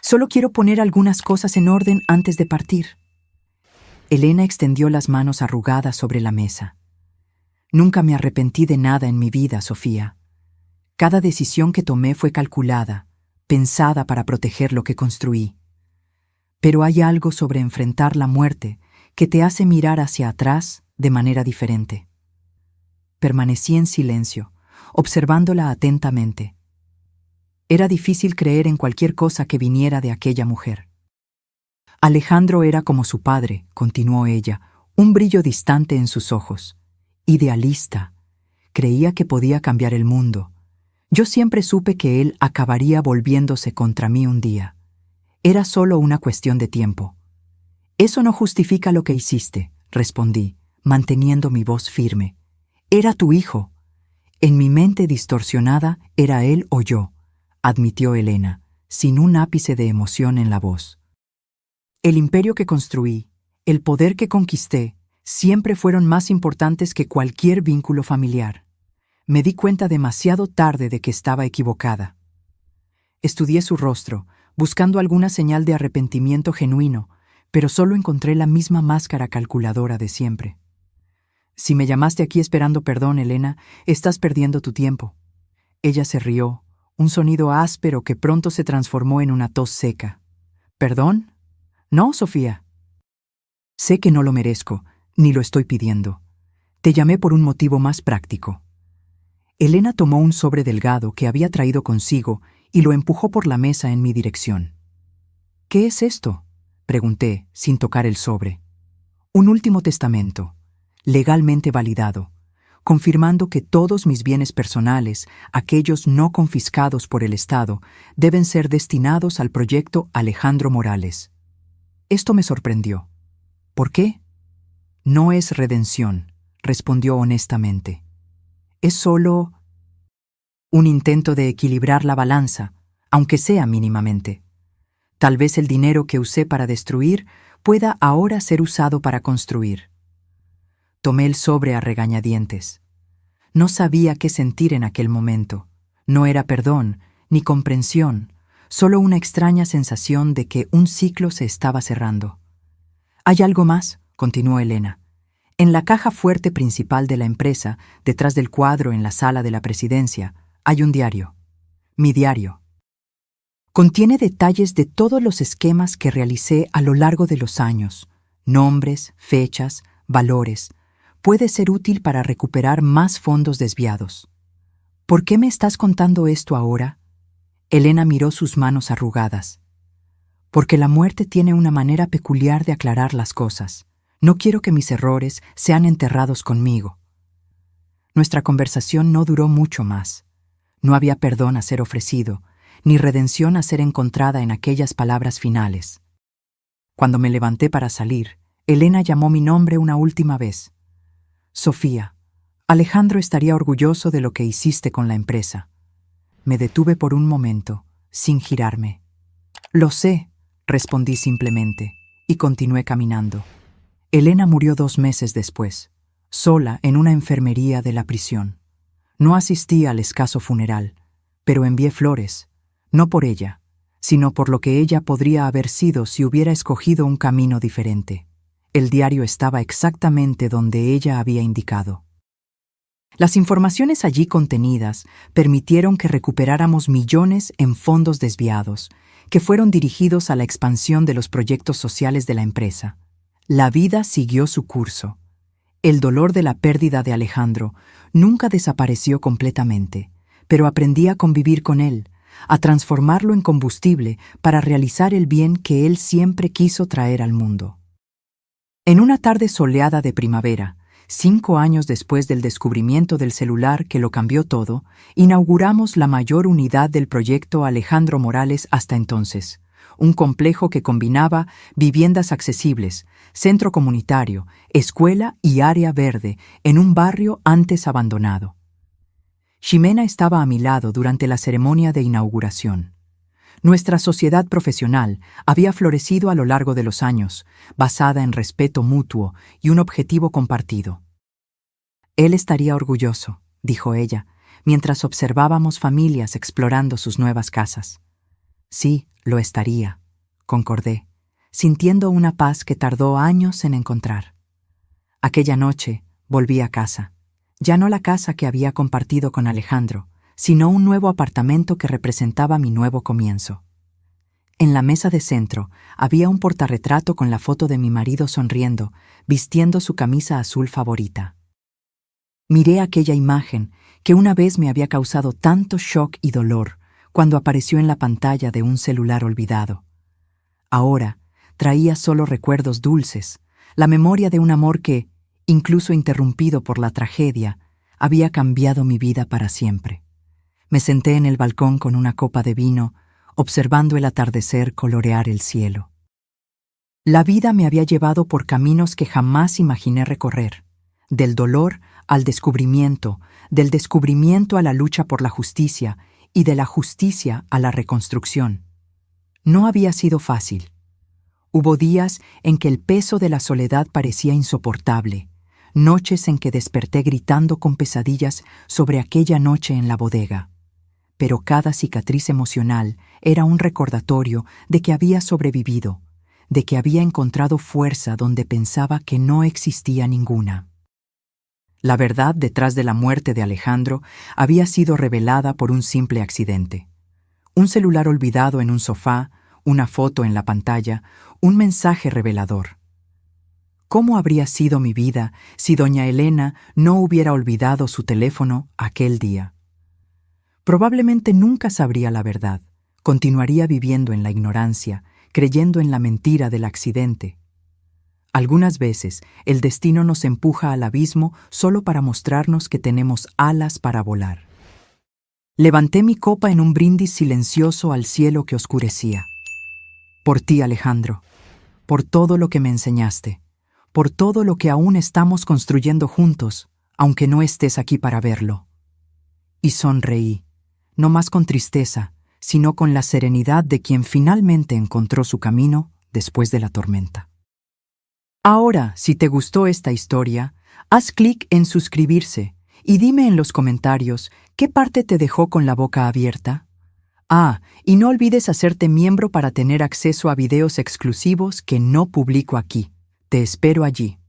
Speaker 1: Solo quiero poner algunas cosas en orden antes de partir». Elena extendió las manos arrugadas sobre la mesa. Nunca me arrepentí de nada en mi vida, Sofía. Cada decisión que tomé fue calculada, pensada para proteger lo que construí. Pero hay algo sobre enfrentar la muerte que te hace mirar hacia atrás de manera diferente. Permanecí en silencio, observándola atentamente. Era difícil creer en cualquier cosa que viniera de aquella mujer. Alejandro era como su padre, continuó ella, un brillo distante en sus ojos. Idealista. Creía que podía cambiar el mundo. Yo siempre supe que él acabaría volviéndose contra mí un día. Era solo una cuestión de tiempo. Eso no justifica lo que hiciste, respondí, manteniendo mi voz firme. Era tu hijo. En mi mente distorsionada era él o yo, admitió Elena, sin un ápice de emoción en la voz. El imperio que construí, el poder que conquisté, siempre fueron más importantes que cualquier vínculo familiar. Me di cuenta demasiado tarde de que estaba equivocada. Estudié su rostro, buscando alguna señal de arrepentimiento genuino, pero solo encontré la misma máscara calculadora de siempre. Si me llamaste aquí esperando perdón, Elena, estás perdiendo tu tiempo. Ella se rió, un sonido áspero que pronto se transformó en una tos seca. ¿Perdón? No, Sofía. Sé que no lo merezco, ni lo estoy pidiendo. Te llamé por un motivo más práctico. Elena tomó un sobre delgado que había traído consigo y lo empujó por la mesa en mi dirección. ¿Qué es esto?, pregunté, sin tocar el sobre. Un último testamento, legalmente validado, confirmando que todos mis bienes personales, aquellos no confiscados por el Estado, deben ser destinados al proyecto Alejandro Morales. Esto me sorprendió. ¿Por qué? No es redención, respondió honestamente. Es solo un intento de equilibrar la balanza, aunque sea mínimamente. Tal vez el dinero que usé para destruir pueda ahora ser usado para construir. Tomé el sobre a regañadientes. No sabía qué sentir en aquel momento. No era perdón, ni comprensión, solo una extraña sensación de que un ciclo se estaba cerrando. «Hay algo más», continuó Elena. «En la caja fuerte principal de la empresa, detrás del cuadro en la sala de la presidencia, hay un diario. Mi diario. Contiene detalles de todos los esquemas que realicé a lo largo de los años, nombres, fechas, valores. Puede ser útil para recuperar más fondos desviados». «¿Por qué me estás contando esto ahora?» Elena miró sus manos arrugadas. «Porque la muerte tiene una manera peculiar de aclarar las cosas. No quiero que mis errores sean enterrados conmigo». Nuestra conversación no duró mucho más. No había perdón a ser ofrecido, ni redención a ser encontrada en aquellas palabras finales. Cuando me levanté para salir, Elena llamó mi nombre una última vez. «Sofía, Alejandro estaría orgulloso de lo que hiciste con la empresa». Me detuve por un momento, sin girarme. «Lo sé», respondí simplemente, y continué caminando. Elena murió 2 meses después, sola en una enfermería de la prisión. No asistí al escaso funeral, pero envié flores, no por ella, sino por lo que ella podría haber sido si hubiera escogido un camino diferente. El diario estaba exactamente donde ella había indicado. Las informaciones allí contenidas permitieron que recuperáramos millones en fondos desviados, que fueron dirigidos a la expansión de los proyectos sociales de la empresa. La vida siguió su curso. El dolor de la pérdida de Alejandro nunca desapareció completamente, pero aprendí a convivir con él, a transformarlo en combustible para realizar el bien que él siempre quiso traer al mundo. En una tarde soleada de primavera, 5 años después del descubrimiento del celular que lo cambió todo, inauguramos la mayor unidad del proyecto Alejandro Morales hasta entonces, un complejo que combinaba viviendas accesibles, centro comunitario, escuela y área verde en un barrio antes abandonado. Ximena estaba a mi lado durante la ceremonia de inauguración. Nuestra sociedad profesional había florecido a lo largo de los años, basada en respeto mutuo y un objetivo compartido. «Él estaría orgulloso», dijo ella, mientras observábamos familias explorando sus nuevas casas. «Sí, lo estaría», concordé, sintiendo una paz que tardó años en encontrar. Aquella noche volví a casa. Ya no la casa que había compartido con Alejandro, sino un nuevo apartamento que representaba mi nuevo comienzo. En la mesa de centro había un portarretrato con la foto de mi marido sonriendo, vistiendo su camisa azul favorita. Miré aquella imagen que una vez me había causado tanto shock y dolor cuando apareció en la pantalla de un celular olvidado. Ahora traía solo recuerdos dulces, la memoria de un amor que, incluso interrumpido por la tragedia, había cambiado mi vida para siempre. Me senté en el balcón con una copa de vino, observando el atardecer colorear el cielo. La vida me había llevado por caminos que jamás imaginé recorrer, del dolor al descubrimiento, del descubrimiento a la lucha por la justicia y de la justicia a la reconstrucción. No había sido fácil. Hubo días en que el peso de la soledad parecía insoportable, noches en que desperté gritando con pesadillas sobre aquella noche en la bodega. Pero cada cicatriz emocional era un recordatorio de que había sobrevivido, de que había encontrado fuerza donde pensaba que no existía ninguna. La verdad detrás de la muerte de Alejandro había sido revelada por un simple accidente. Un celular olvidado en un sofá, una foto en la pantalla, un mensaje revelador. ¿Cómo habría sido mi vida si doña Elena no hubiera olvidado su teléfono aquel día? Probablemente nunca sabría la verdad, continuaría viviendo en la ignorancia, creyendo en la mentira del accidente. Algunas veces el destino nos empuja al abismo solo para mostrarnos que tenemos alas para volar. Levanté mi copa en un brindis silencioso al cielo que oscurecía. Por ti, Alejandro, por todo lo que me enseñaste, por todo lo que aún estamos construyendo juntos, aunque no estés aquí para verlo. Y sonreí, no más con tristeza, sino con la serenidad de quien finalmente encontró su camino después de la tormenta. Ahora, si te gustó esta historia, haz clic en suscribirse y dime en los comentarios qué parte te dejó con la boca abierta. Y no olvides hacerte miembro para tener acceso a videos exclusivos que no publico aquí. Te espero allí.